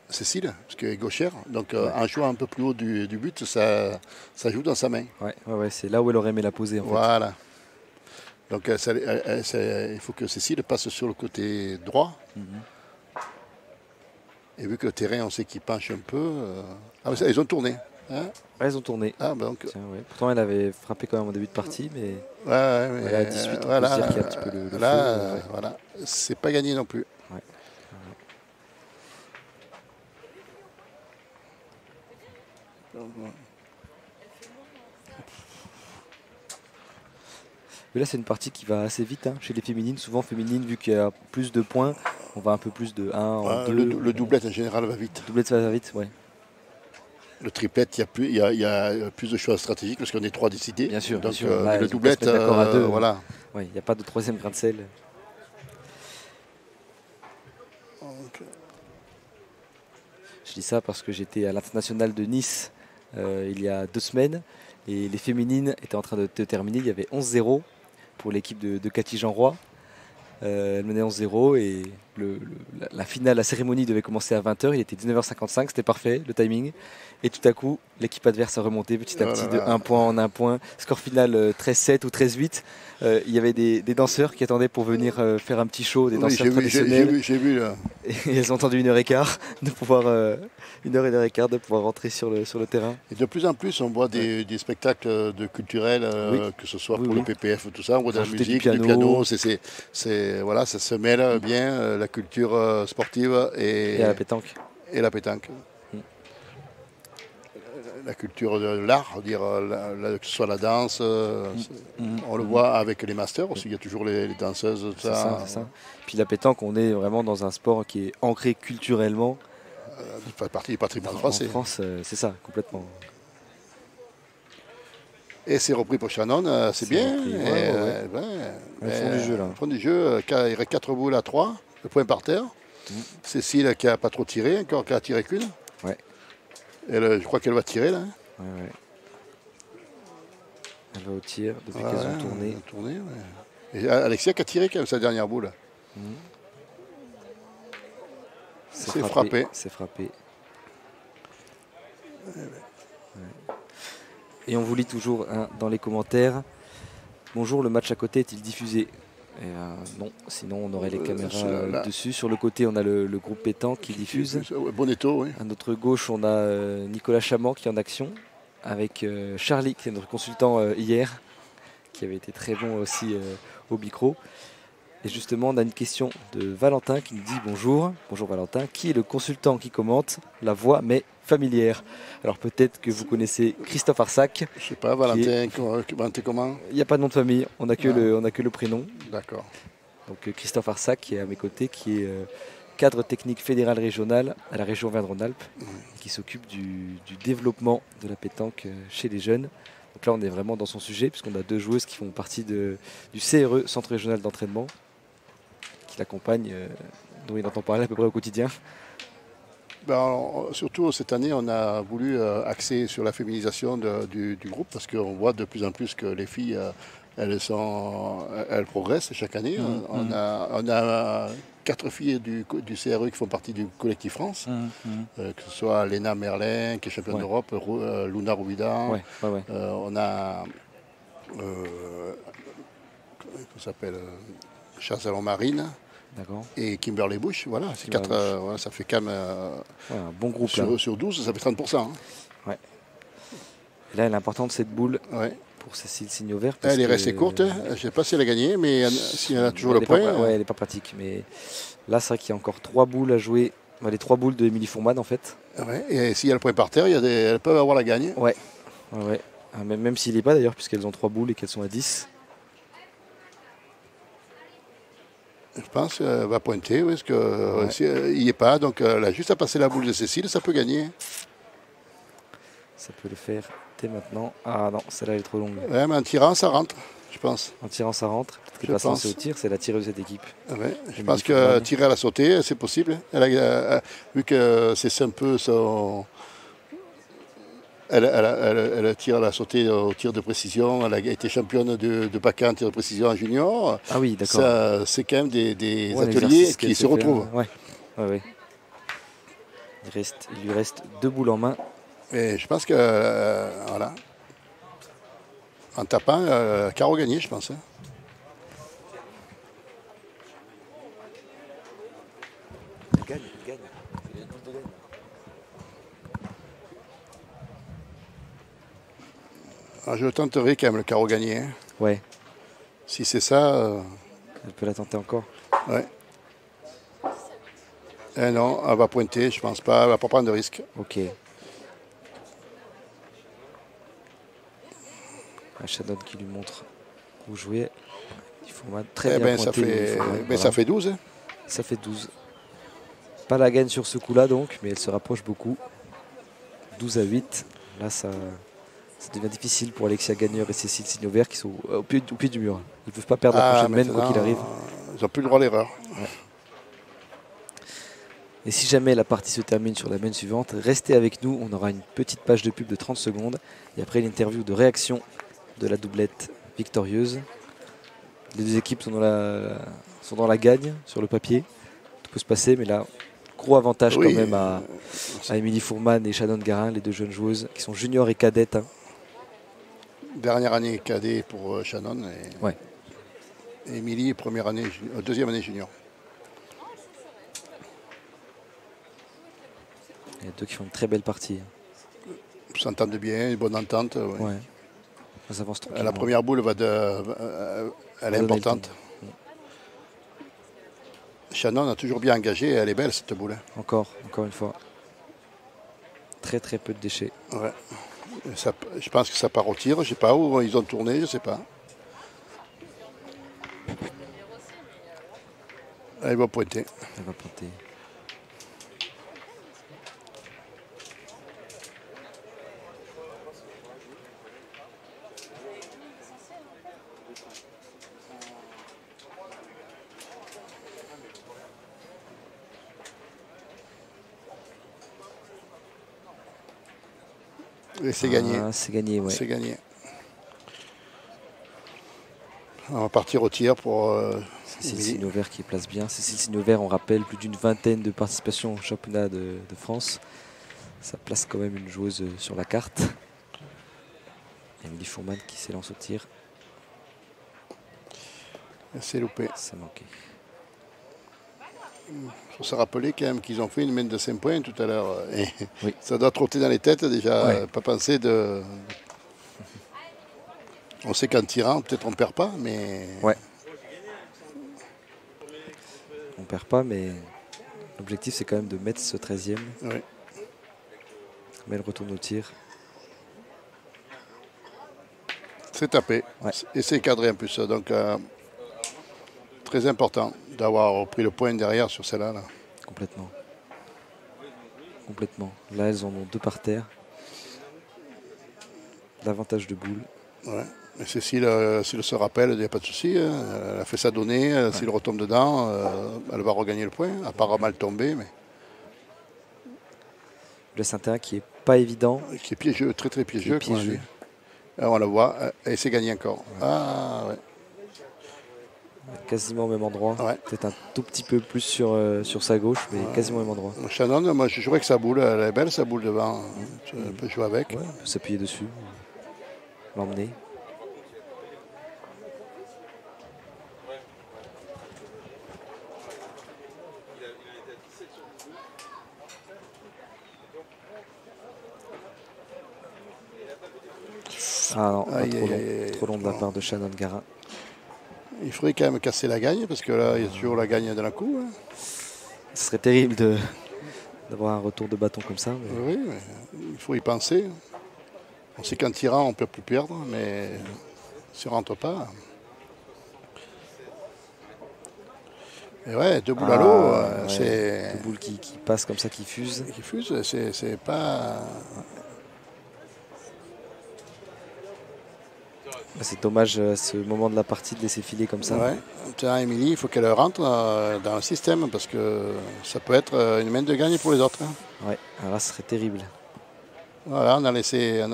Cécile, parce qu'elle est gauchère. Donc en jouant un peu plus haut du but, ça joue dans sa main. Ouais, c'est là où elle aurait aimé la poser, en fait. Voilà. Donc il faut que Cécile passe sur le côté droit. Et vu que le terrain, on sait qu'il penche un peu. Ils ont tourné. Hein? Ouais, ils ont tourné. Donc, Tiens, ouais. Pourtant, elle avait frappé quand même en début de partie, mais mais voilà, à 18, on peut se dire qu'il y a un petit peu le feu. Voilà. C'est pas gagné non plus. Ouais. Mais là, c'est une partie qui va assez vite, hein, chez les féminines. Souvent, féminines, vu qu'il y a plus de points, on va un peu plus de 1 en 2. Le doublette en général va vite. Le doublette, ça va vite, ouais. Le triplette, il y a plus de choix stratégiques parce qu'on est 3 décidés. Bien sûr, Donc bien sûr. Là, le ils doublette, peuvent se mettre d'accord à 2. voilà. Ouais, il n'y a pas de troisième grain de sel. Je dis ça parce que j'étais à l'international de Nice il y a 2 semaines et les féminines étaient en train de terminer. Il y avait 11-0 pour l'équipe de Cathy Jeanroy. Elle menait 11-0 et la finale, la cérémonie devait commencer à 20h. Il était 19h55, c'était parfait, le timing. Et tout à coup, l'équipe adverse a remonté petit à petit de 1 point en 1 point. Score final 13-7 ou 13-8. Il y avait des danseurs qui attendaient pour venir faire un petit show, des danseurs traditionnels. J'ai vu là. Et elles ont entendu 1h15 de pouvoir, 1h15 de pouvoir rentrer sur le terrain. Et de plus en plus, on voit des spectacles culturels, que ce soit pour le PPF ou tout ça. On voit de la musique, du piano. Voilà, ça se mêle bien, la culture sportive et la pétanque. Et la pétanque. La culture de l'art, dire que ce soit la danse, on le voit avec les masters aussi, il y a toujours les danseuses. C'est ça. Puis la pétanque, on est vraiment dans un sport qui est ancré culturellement. Ça fait partie du patrimoine français. En France, c'est ça, complètement. Et c'est repris pour Shannon, c'est bien. Au fond du jeu, là. Au fond du jeu, il reste 4 boules à 3, le point par terre. Cécile qui n'a pas trop tiré, encore qui n'a tiré qu'une. Ouais. Je crois qu'elle va tirer là. Ouais. Elle va au tir depuis qu'elles ont tourné. Et Alexia qui a tiré quand même sa dernière boule. C'est frappé. C'est frappé. Et on vous lit toujours dans les commentaires. Bonjour, le match à côté est-il diffusé? Non, sinon on aurait les caméras dessus. Sur le côté, on a le groupe pétanque qui diffuse. Bonetto, oui. À notre gauche, on a Nicolas Chamand qui est en action avec Charlie, qui est notre consultant hier, qui avait été très bon aussi au micro. Et justement, on a une question de Valentin qui nous dit bonjour. Bonjour Valentin, qui est le consultant qui commente? La voix mais familière. Alors peut-être que vous connaissez Christophe Arsac. Je sais pas, Valentin comment? Il n'y a pas de nom de famille, on n'a que le prénom. D'accord. Donc Christophe Arsac qui est à mes côtés, qui est cadre technique fédéral régional à la région Auvergne-Rhône-Alpes, qui s'occupe du développement de la pétanque chez les jeunes. Donc là, on est vraiment dans son sujet, puisqu'on a 2 joueuses qui font partie du CRE, Centre régional d'entraînement, qui l'accompagne, dont il entend parler à peu près au quotidien. Surtout cette année, on a voulu axer sur la féminisation du groupe, parce qu'on voit de plus en plus que les filles, elles progressent chaque année. On a 4 filles du CRE qui font partie du collectif France, que ce soit Léna Merlin, qui est championne d'Europe, Luna Roubidan. On a comment ça s'appelle, Chazalon Marine, D'accord. et Kimberly Bush. Voilà, c'est Kimberly 4, voilà, ça fait quand même Ouais, un bon groupe là. sur 12, ça fait 30%. Hein. Et là, l'important de cette boule Ouais. pour Cécile Signovert. Elle est restée courte, hein. Je ne sais pas si elle a gagné, mais si elle a toujours le Elle est pas point. ouais, elle n'est pas pratique. Mais là, c'est vrai qu'il y a encore 3 boules à jouer. Bah, les 3 boules de Émilie Fourman en fait. Ouais, et s'il y a le point par terre, elles peuvent avoir la gagne. Ouais. Ah, même s'il n'est pas d'ailleurs, puisqu'elles ont 3 boules et qu'elles sont à 10. Je pense qu'elle va pointer, parce qu'il n'y est pas. Donc elle a juste à passer la boule de Cécile, ça peut gagner. Ça peut le faire dès maintenant. Ah non, celle-là elle est trop longue. Ouais, mais en tirant, ça rentre, je pense. En tirant, ça rentre. Peut-être qu'elle Je va se lancer pense. au tir, c'est la tireuse de cette équipe. Ouais, je Émilie pense que Fourman. tirer à la sautée, c'est possible. Vu que c'est un peu son. Elle tire à la sautée au tir de précision. Elle a été championne de Paca en tir de précision en junior. Ah oui, d'accord. Ça, c'est quand même des Ouais, ateliers l'exercice qui qu'elle se sait faire. retrouvent. Ouais. Il lui reste 2 boules en main. Et je pense que, voilà, en tapant, Caro gagné, je pense. Hein. Elle gagne. Alors, je tenterai quand même le Caro gagné. Hein. Ouais, Si c'est ça, elle peut la tenter encore. ouais. Eh non, elle va pointer, je pense pas, elle va pas prendre de risque. Ok. Shannon qui lui montre où jouer. Il faut très Eh bien ben, ça pointer. fait, Voilà. ça fait 12. Hein. Ça fait 12. Pas la gagne sur ce coup-là donc, mais elle se rapproche beaucoup. 12-8. Là, ça devient difficile pour Alexia Gagneur et Cécile Signovert qui sont au pied du mur. Ils ne peuvent pas perdre la prochaine main quoi qu'il arrive. Ils n'ont plus le droit à l'erreur. Et si jamais la partie se termine sur la main suivante, restez avec nous. On aura une petite page de pub de 30 secondes. Et après l'interview de réaction de la doublette victorieuse. Les deux équipes sont dans la gagne sur le papier. Tout peut se passer, mais là, gros avantage quand même à Émilie Fourman et Shannon Garin, les deux jeunes joueuses qui sont juniors et cadettes. Hein. Dernière année cadet pour Shannon. Ouais. Et Émilie, deuxième année junior. Il y a deux qui font une très belle partie. S'entendent bien, une bonne entente. Ouais. Ça avance tranquillement. La première boule elle est importante. Shannon a toujours bien engagé, elle est belle cette boule. Encore une fois. Très peu de déchets. Ouais. Je pense que ça part au tir, je sais pas où ils ont tourné, je sais pas. Elle va pointer. Elle va pointer. Et c'est gagné. C'est gagné, ouais. C'est gagné. On va partir au tir pour Cécile Signovert qui place bien. Cécile Signovert, on rappelle, plus d'une vingtaine de participations au championnat de France. Ça place quand même une joueuse sur la carte. Émilie Fourman qui s'élance au tir. C'est loupé. Ça manquait. Il faut se rappeler quand même qu'ils ont fait une main de 5 points tout à l'heure. Et oui. Ça doit trotter dans les têtes déjà. Ouais. Pas penser de... On sait qu'en tirant, peut-être on ne perd pas, mais... Ouais. On perd pas, mais l'objectif c'est quand même de mettre ce 13e. Oui. Mais elle retourne au tir. C'est tapé. Ouais. Et c'est cadré en plus. Donc, très important d'avoir pris le point derrière sur celle-là. Là. Complètement. Là, elles en ont 2 par terre. L'avantage de boule. Ouais. Mais s'il se rappelle, il n'y a pas de souci. Hein. Elle a fait sa donnée. Ouais. S'il retombe dedans, elle va regagner le point. Apparemment, elle tombée. Mais... Le Saint-Terrain qui est pas évident. Qui est piégeux, très piégeux. Piégeux. On la voit. Et c'est gagné encore. Ouais. Ah, ouais. Quasiment au même endroit. Ouais. Peut-être un tout petit peu plus sur sa gauche, mais quasiment au même endroit. Shannon, moi je jouerais que sa boule, elle est belle sa boule devant. On peut jouer avec. Ouais, on peut s'appuyer dessus. L'emmener. Ah non, pas Aïe, trop long. aïe, aïe, aïe. Trop long de la part de Shannon Garin. Il faudrait quand même casser la gagne, parce que là, il y a toujours la gagne de la coup. Hein. Ce serait terrible d'avoir un retour de bâton comme ça. Mais... Oui, mais il faut y penser. On sait qu'en tirant, on ne peut plus perdre, mais si on ne rentre pas. Et ouais, deux boules à l'eau, ouais. c'est. Deux boules qui passent comme ça, qui fusent. Qui fusent, c'est pas. C'est dommage à ce moment de la partie de laisser filer comme ça. Ouais. Tiens, Émilie, il faut qu'elle rentre dans le système parce que ça peut être une main de gagne pour les autres. Hein. Ouais, alors là, ce serait terrible. Voilà, on a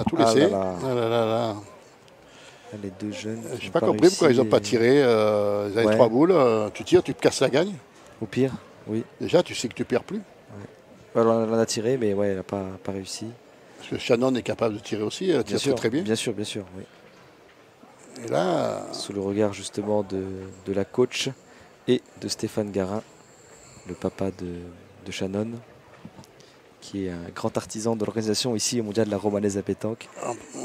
tout Ah laissé. là là. Ah là là là. Les deux jeunes. Je n'ai pas compris pourquoi ils n'ont pas tiré. Ils avaient Ouais. 3 boules. Tu tires, tu te casses la gagne. Au pire, oui. Déjà, tu sais que tu perds plus. Alors, on en a tiré, mais ouais, elle n'a pas réussi. Parce que Shannon est capable de tirer aussi. Elle tire très bien. Bien sûr, oui. Et là, Sous le regard justement de la coach et de Stéphane Garin, le papa de Shannon, qui est un grand artisan de l'organisation ici au Mondial de la Romanaise à pétanque.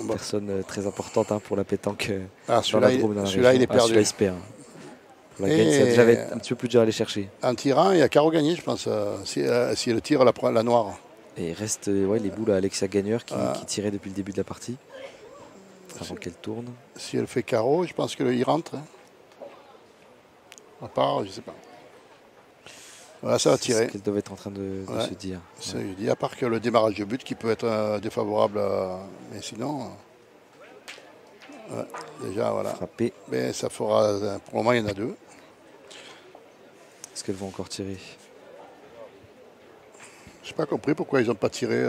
Personne très importante pour la pétanque dans la Drôme, dans la celui-là, région. il est perdu. Celui-là, il se perd. Pour la gagne, ça déjà va être un petit peu plus dur à aller chercher. En tirant, il y a Caro gagné, je pense, si elle tire la noire. Et il reste les boules à Alexia Gagneur qui tirait depuis le début de la partie, avant qu'elle tourne. Si elle fait carreau, je pense qu'il rentre. Hein. À part, je sais pas. Voilà, ça va tirer. C'est ce qu'elle doit être en train de se dire. Je dis, à part que le démarrage de but qui peut être défavorable, mais sinon, déjà voilà. Frappé. Mais ça fera, pour le moment, il y en a 2. Est-ce qu'elles vont encore tirer? Je n'ai pas compris pourquoi ils n'ont pas tiré.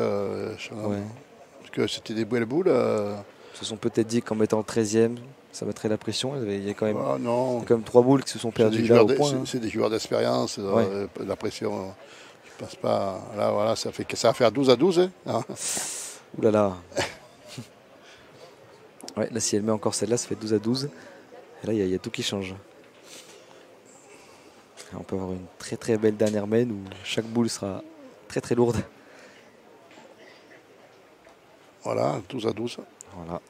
Parce que c'était des belles boules. Ils se sont peut-être dit qu'en mettant 13e, ça mettrait la pression. Il y a quand même, non. il y a quand même 3 boules qui se sont perdues là au point. C'est des joueurs d'expérience. La pression, je pense pas. Là, voilà, ça va faire 12-12. Hein. Ouh là là. Ouais, là, si elle met encore celle-là, ça fait 12-12. Et là, il y a tout qui change. Et on peut avoir une très très belle dernière main où chaque boule sera très très lourde. Voilà, 12-12. Voilà,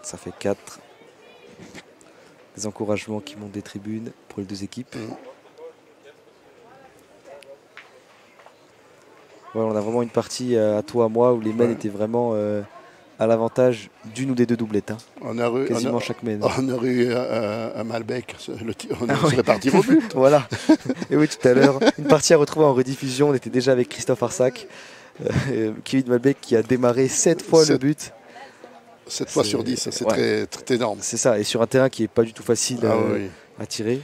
ça fait 4. Des encouragements qui montent des tribunes pour les deux équipes. Voilà, on a vraiment une partie à toi, à moi, où les mains étaient vraiment à l'avantage d'une ou des deux doublettes. Hein. Quasiment chaque main. On aurait eu un Malbec, on serait parti au but. Voilà. Et oui, tout à l'heure, une partie à retrouver en rediffusion. On était déjà avec Christophe Arsac. Kevin Malbec qui a démarré 7 fois le but. 7 fois sur 10, c'est très, très énorme. C'est ça, et sur un terrain qui n'est pas du tout facile à tirer.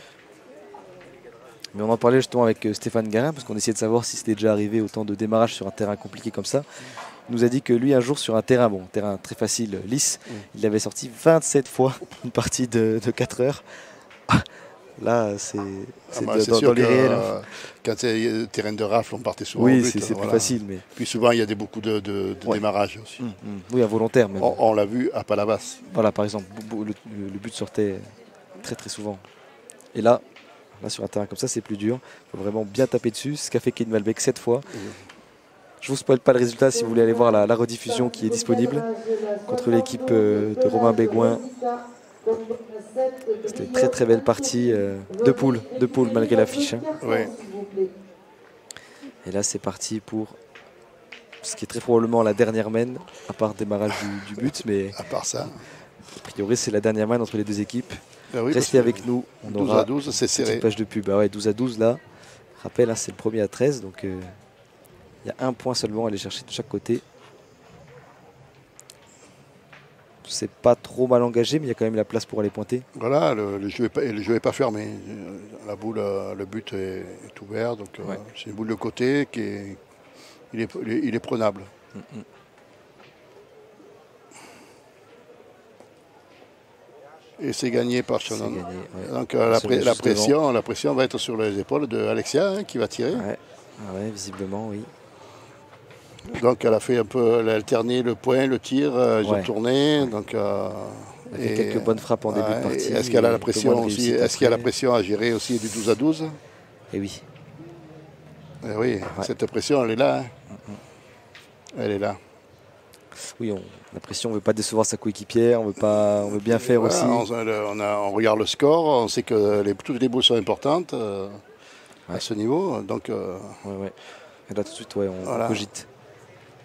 Mais on en parlait justement avec Stéphane Garin, parce qu'on essayait de savoir si c'était déjà arrivé autant de démarrage sur un terrain compliqué comme ça. Il nous a dit que lui, un jour, sur un terrain très facile, lisse, il avait sorti 27 fois une partie de 4 heures. Là, c'est dans les réels. Quand c'est terrain de rafle, on partait souvent au oui, but. c'est plus facile. Mais... Puis souvent, il y a beaucoup de démarrage aussi. Oui, involontaire même. On l'a vu à Palavas. Voilà, par exemple, le but sortait très très souvent. Et là, sur un terrain comme ça, c'est plus dur. Il faut vraiment bien taper dessus. Ce qu'a fait Kevin Malbec 7 fois. Je ne vous spoil pas le résultat si vous voulez aller voir la rediffusion qui est disponible contre l'équipe de Romain Bégoin. C'était une très très belle partie. Deux poules malgré l'affiche. Hein. Oui. Et là, c'est parti pour ce qui est très probablement la dernière main, à part démarrage du but. Mais à part ça. A priori, c'est la dernière main entre les deux équipes. Ben oui, restez avec nous. On 12 aura à 12, c'est serré. Une page de pub. Ah ouais, 12 à 12 là. Rappel, c'est le premier à 13. Donc il y a un point seulement à aller chercher de chaque côté. C'est pas trop mal engagé, mais il y a quand même la place pour aller pointer. Voilà, le jeu est pas fermé. La boule, le but est ouvert. Donc c'est une boule de côté il est prenable. Et c'est gagné par Shannon. Donc la pression va être sur les épaules de Alexia qui va tirer. Ouais, visiblement, oui. Donc elle a fait un peu alterner le point, le tir, ils ont tourné. Donc, elle a fait quelques bonnes frappes en début de partie. Est-ce qu'elle a la pression aussi? Est-ce qu'il y a la pression à gérer aussi du 12 à 12? Eh oui. Eh oui, cette pression, elle est là. Elle est là. Oui, on a l'impression qu'on ne veut pas décevoir sa coéquipière, on veut bien faire Voilà, aussi. on regarde le score, on sait que toutes les boules sont importantes à ce niveau. Donc, Ouais. Et là tout de suite, ouais, on Voilà. cogite.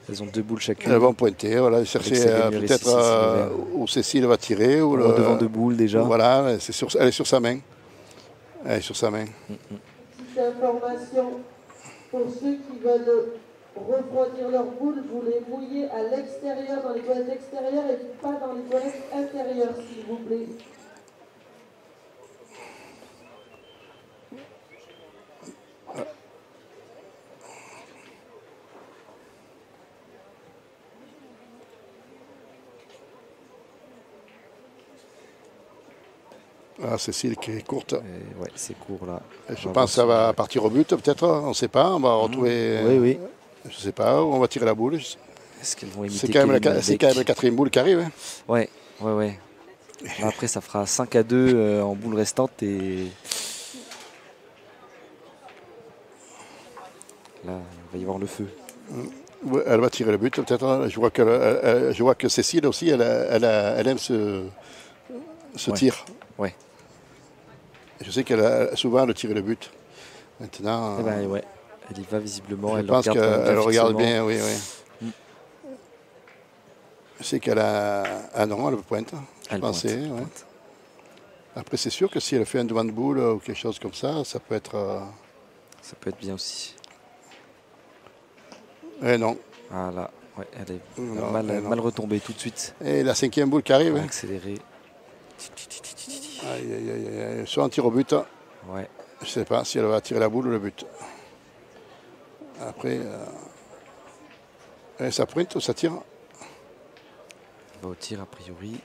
Elles ont 2 boules chacune. elles vont pointer, voilà, chercher Céline et peut-être Cécile où Cécile va tirer. Ou On est devant 2 boules déjà. Voilà, elle est sur sa main. Elle est sur sa main. Petite information pour ceux qui veulent refroidir leurs boules, vous les mouillez à l'extérieur, dans les toilettes extérieures et pas dans les toilettes intérieures, s'il vous plaît. Ah, Cécile qui est courte. Et ouais, c'est court là. Je pense que ça va partir au but, peut-être. On ne sait pas. On va retrouver. Oui. Je ne sais pas où on va tirer la boule. Est-ce qu'elles vont imiter C'est quand même Kelly la 4e boule qui arrive. Hein. Ouais. Là, après, ça fera 5-2 en boule restante et là, il va y avoir le feu. Ouais, elle va tirer le but, peut-être. Je vois que Cécile aussi, elle aime ce tir. Ouais. Je sais qu'elle a souvent le tiré le but. Maintenant, Eh ben, ouais. Elle y va visiblement. je Elle pense regarde quand même qu'elle regarde fixement. bien, oui. Je sais qu'elle a... Ah non, elle pointe. Elle pensais, pointe, ouais. pointe. Après, c'est sûr que si elle fait un devant de boule ou quelque chose comme ça, ça peut être... Ça peut être bien aussi. Non. Ah là, ouais, elle est Non, mal retombée tout de suite. Et la 5e boule qui arrive. On va Hein. accélérer. Aïe. Soit un tir au but. Ouais. Je ne sais pas si elle va tirer la boule ou le but. Après, ça pointe ou ça tire? Elle va au tir a priori.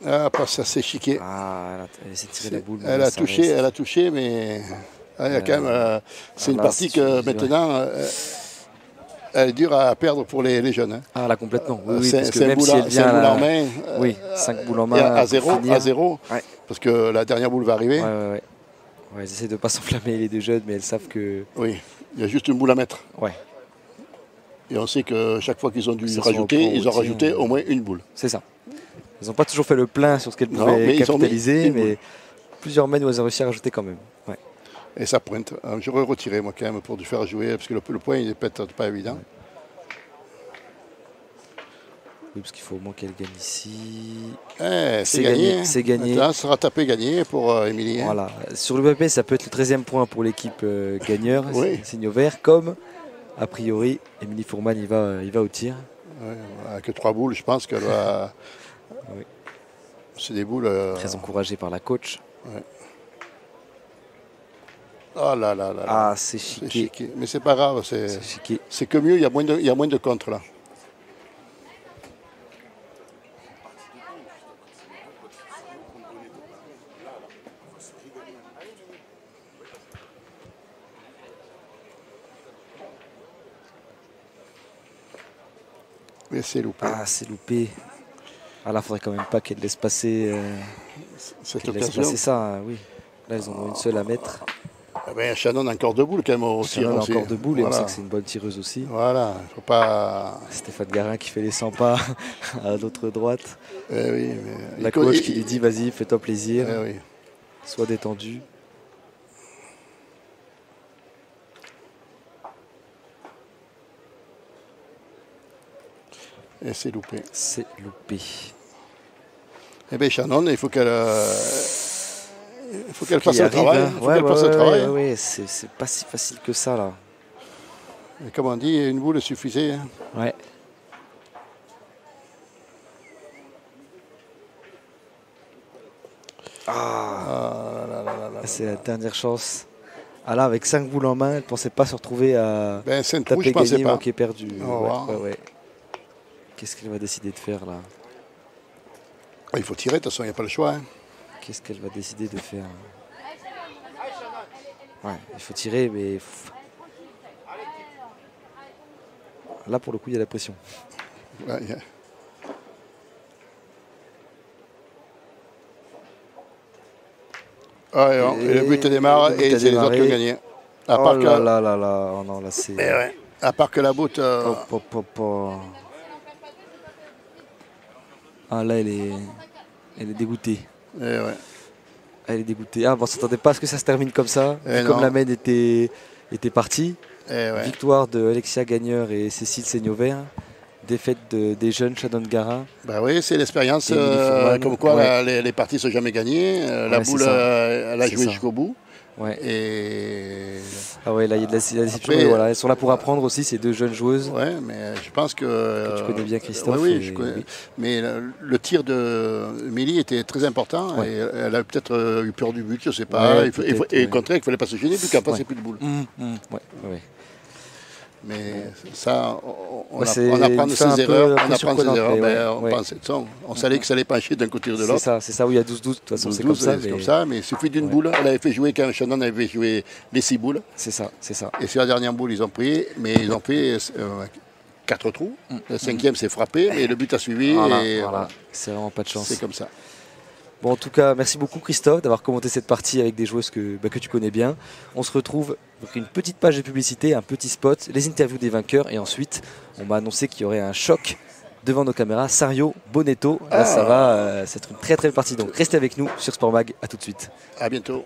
Ah, pas ça, c'est chiqué. Ah, elle essaie de tirer la boule. mais Elle là, a ça touché, reste. mais il y a quand même. C'est une là, partie que c'est- maintenant, elle est dure à perdre pour les jeunes. Hein. Ah là complètement. Oui, C'est parce que un même boule si elle c'est un vient boule là- en main. Oui, 5 boules en Et main. à zéro, pour finir. Ouais. parce que la dernière boule va arriver. Ouais. Ouais, ils essaient de ne pas s'enflammer les 2 jeunes, mais elles savent que. Oui, il y a juste une boule à mettre. Ouais, Et on sait que chaque fois qu'ils ont dû Ça soit rajouter, au pro, ils ont au tir, rajouté au moins une boule. c'est ça. Ils n'ont pas toujours fait le plein sur ce qu'elles Non, pouvaient mais ils ont mis capitaliser, une boule. mais plusieurs mènes où elles ont réussi à rajouter quand même. Ouais. Et ça pointe. J'aurais retiré moi quand même pour du faire jouer, parce que le point il est peut-être pas évident. Oui, parce qu'il faut au moins qu'elle gagne ici. C'est gagné. C'est gagné. Maintenant, ça sera tapé gagné pour Émilie. Hein. Voilà. Sur le papier, ça peut être le 13e point pour l'équipe gagneur, Oui. signe au vert, comme a priori, Émilie Fourman il va au tir. Ouais, avec 3 boules, je pense qu'elle va. Oui. C'est des boules. Très encouragée par la coach. Oh là. Ah, c'est C'est chiqué. chiqué. Mais c'est pas grave. C'est chiqué. C'est que mieux, il y a moins de contre là. Mais c'est loupé. Ah, c'est loupé. Ah là, faudrait quand même pas qu'elle laisse passer, Cette qu'elle laisse occasion. passer ça. Hein, oui. Là, ils en ont une seule à mettre. Eh ben, Shannon a encore 2 boules quand même au tir. Shannon a aussi. encore 2 boules et on Voilà. sait que c'est une bonne tireuse aussi. Voilà, il ne faut pas. Stéphane Garin qui fait les 100 pas à l'autre droite. Eh oui, mais... La coach qui lui dit vas-y, fais-toi plaisir, Eh oui. sois détendu. Et c'est loupé. C'est loupé. Eh bien, Shannon, il faut qu'elle fasse Il le arrive, travail. hein. Il faut qu'elle fasse le travail. Ouais, c'est pas si facile que ça là. Et comme on dit, une boule suffisait. Hein. Ouais. C'est la dernière chance. Ah là, avec 5 boules en main, elle pensait pas se retrouver à Ben, Sainte-Rouge, je taper pensais gagné, pas. manquer perdu. Oh, wow. Ouais. Qu'est-ce qu'elle va décider de faire là? Il faut tirer, de toute façon, il n'y a pas le choix. Hein. Qu'est-ce qu'elle va décider de faire? Ouais, il faut tirer, mais là pour le coup il y a la pression. Ouais, yeah. Ah, et le but démarre le but et a c'est les autres qui ont démarré. gagné. À Oh part là que... là là là, oh non là c'est. Eh ouais. À part que la botte. Hop, hop, hop, hop. Ah là, elle est dégoûtée. Ouais. Elle est dégoûtée. Ah bon, on s'attendait pas à ce que ça se termine comme ça. Comme non. la main était partie. Ouais. Victoire de Alexia Gagneur et Cécile Seignauvert. Défaite des jeunes Shannon Garin. Bah oui, c'est l'expérience. Comme quoi les parties ne sont jamais gagnées. La boule, elle a joué jusqu'au bout. Ouais. Et... Ah ouais, là il y a de la déception. Mais voilà, elles sont là pour apprendre aussi, ces deux jeunes joueuses. Ouais, mais je pense que. Tu connais bien Christophe. Oui, je connais. Oui. Mais le tir de Mélie était très important. Et elle a peut-être eu peur du but, je ne sais pas. Ouais, et au contraire, il ne fallait pas se gêner, vu qu'après, c'est plus de boule. Ouais. Mais ça, on apprend apprend de ses erreurs. On Ouais. savait que ça allait pencher d'un côté ou de l'autre. C'est ça où il y a 12-12. De toute façon, c'est comme ça. Mais il suffit d'une boule. Elle avait fait jouer quand Shannon avait joué les 6 boules. C'est ça. Et sur la dernière boule, ils ont pris, mais ils ont fait 4 trous. Le 5e s'est frappé, mais le but a suivi. Voilà. C'est vraiment pas de chance. C'est comme ça. Bon, en tout cas, merci beaucoup Christophe d'avoir commenté cette partie avec des joueuses que tu connais bien. On se retrouve avec une petite page de publicité, un petit spot, les interviews des vainqueurs et ensuite on m'a annoncé qu'il y aurait un choc devant nos caméras. Sario Bonetto, là ça va, c'est une très très belle partie. Donc restez avec nous sur Sport Mag, à tout de suite. À bientôt.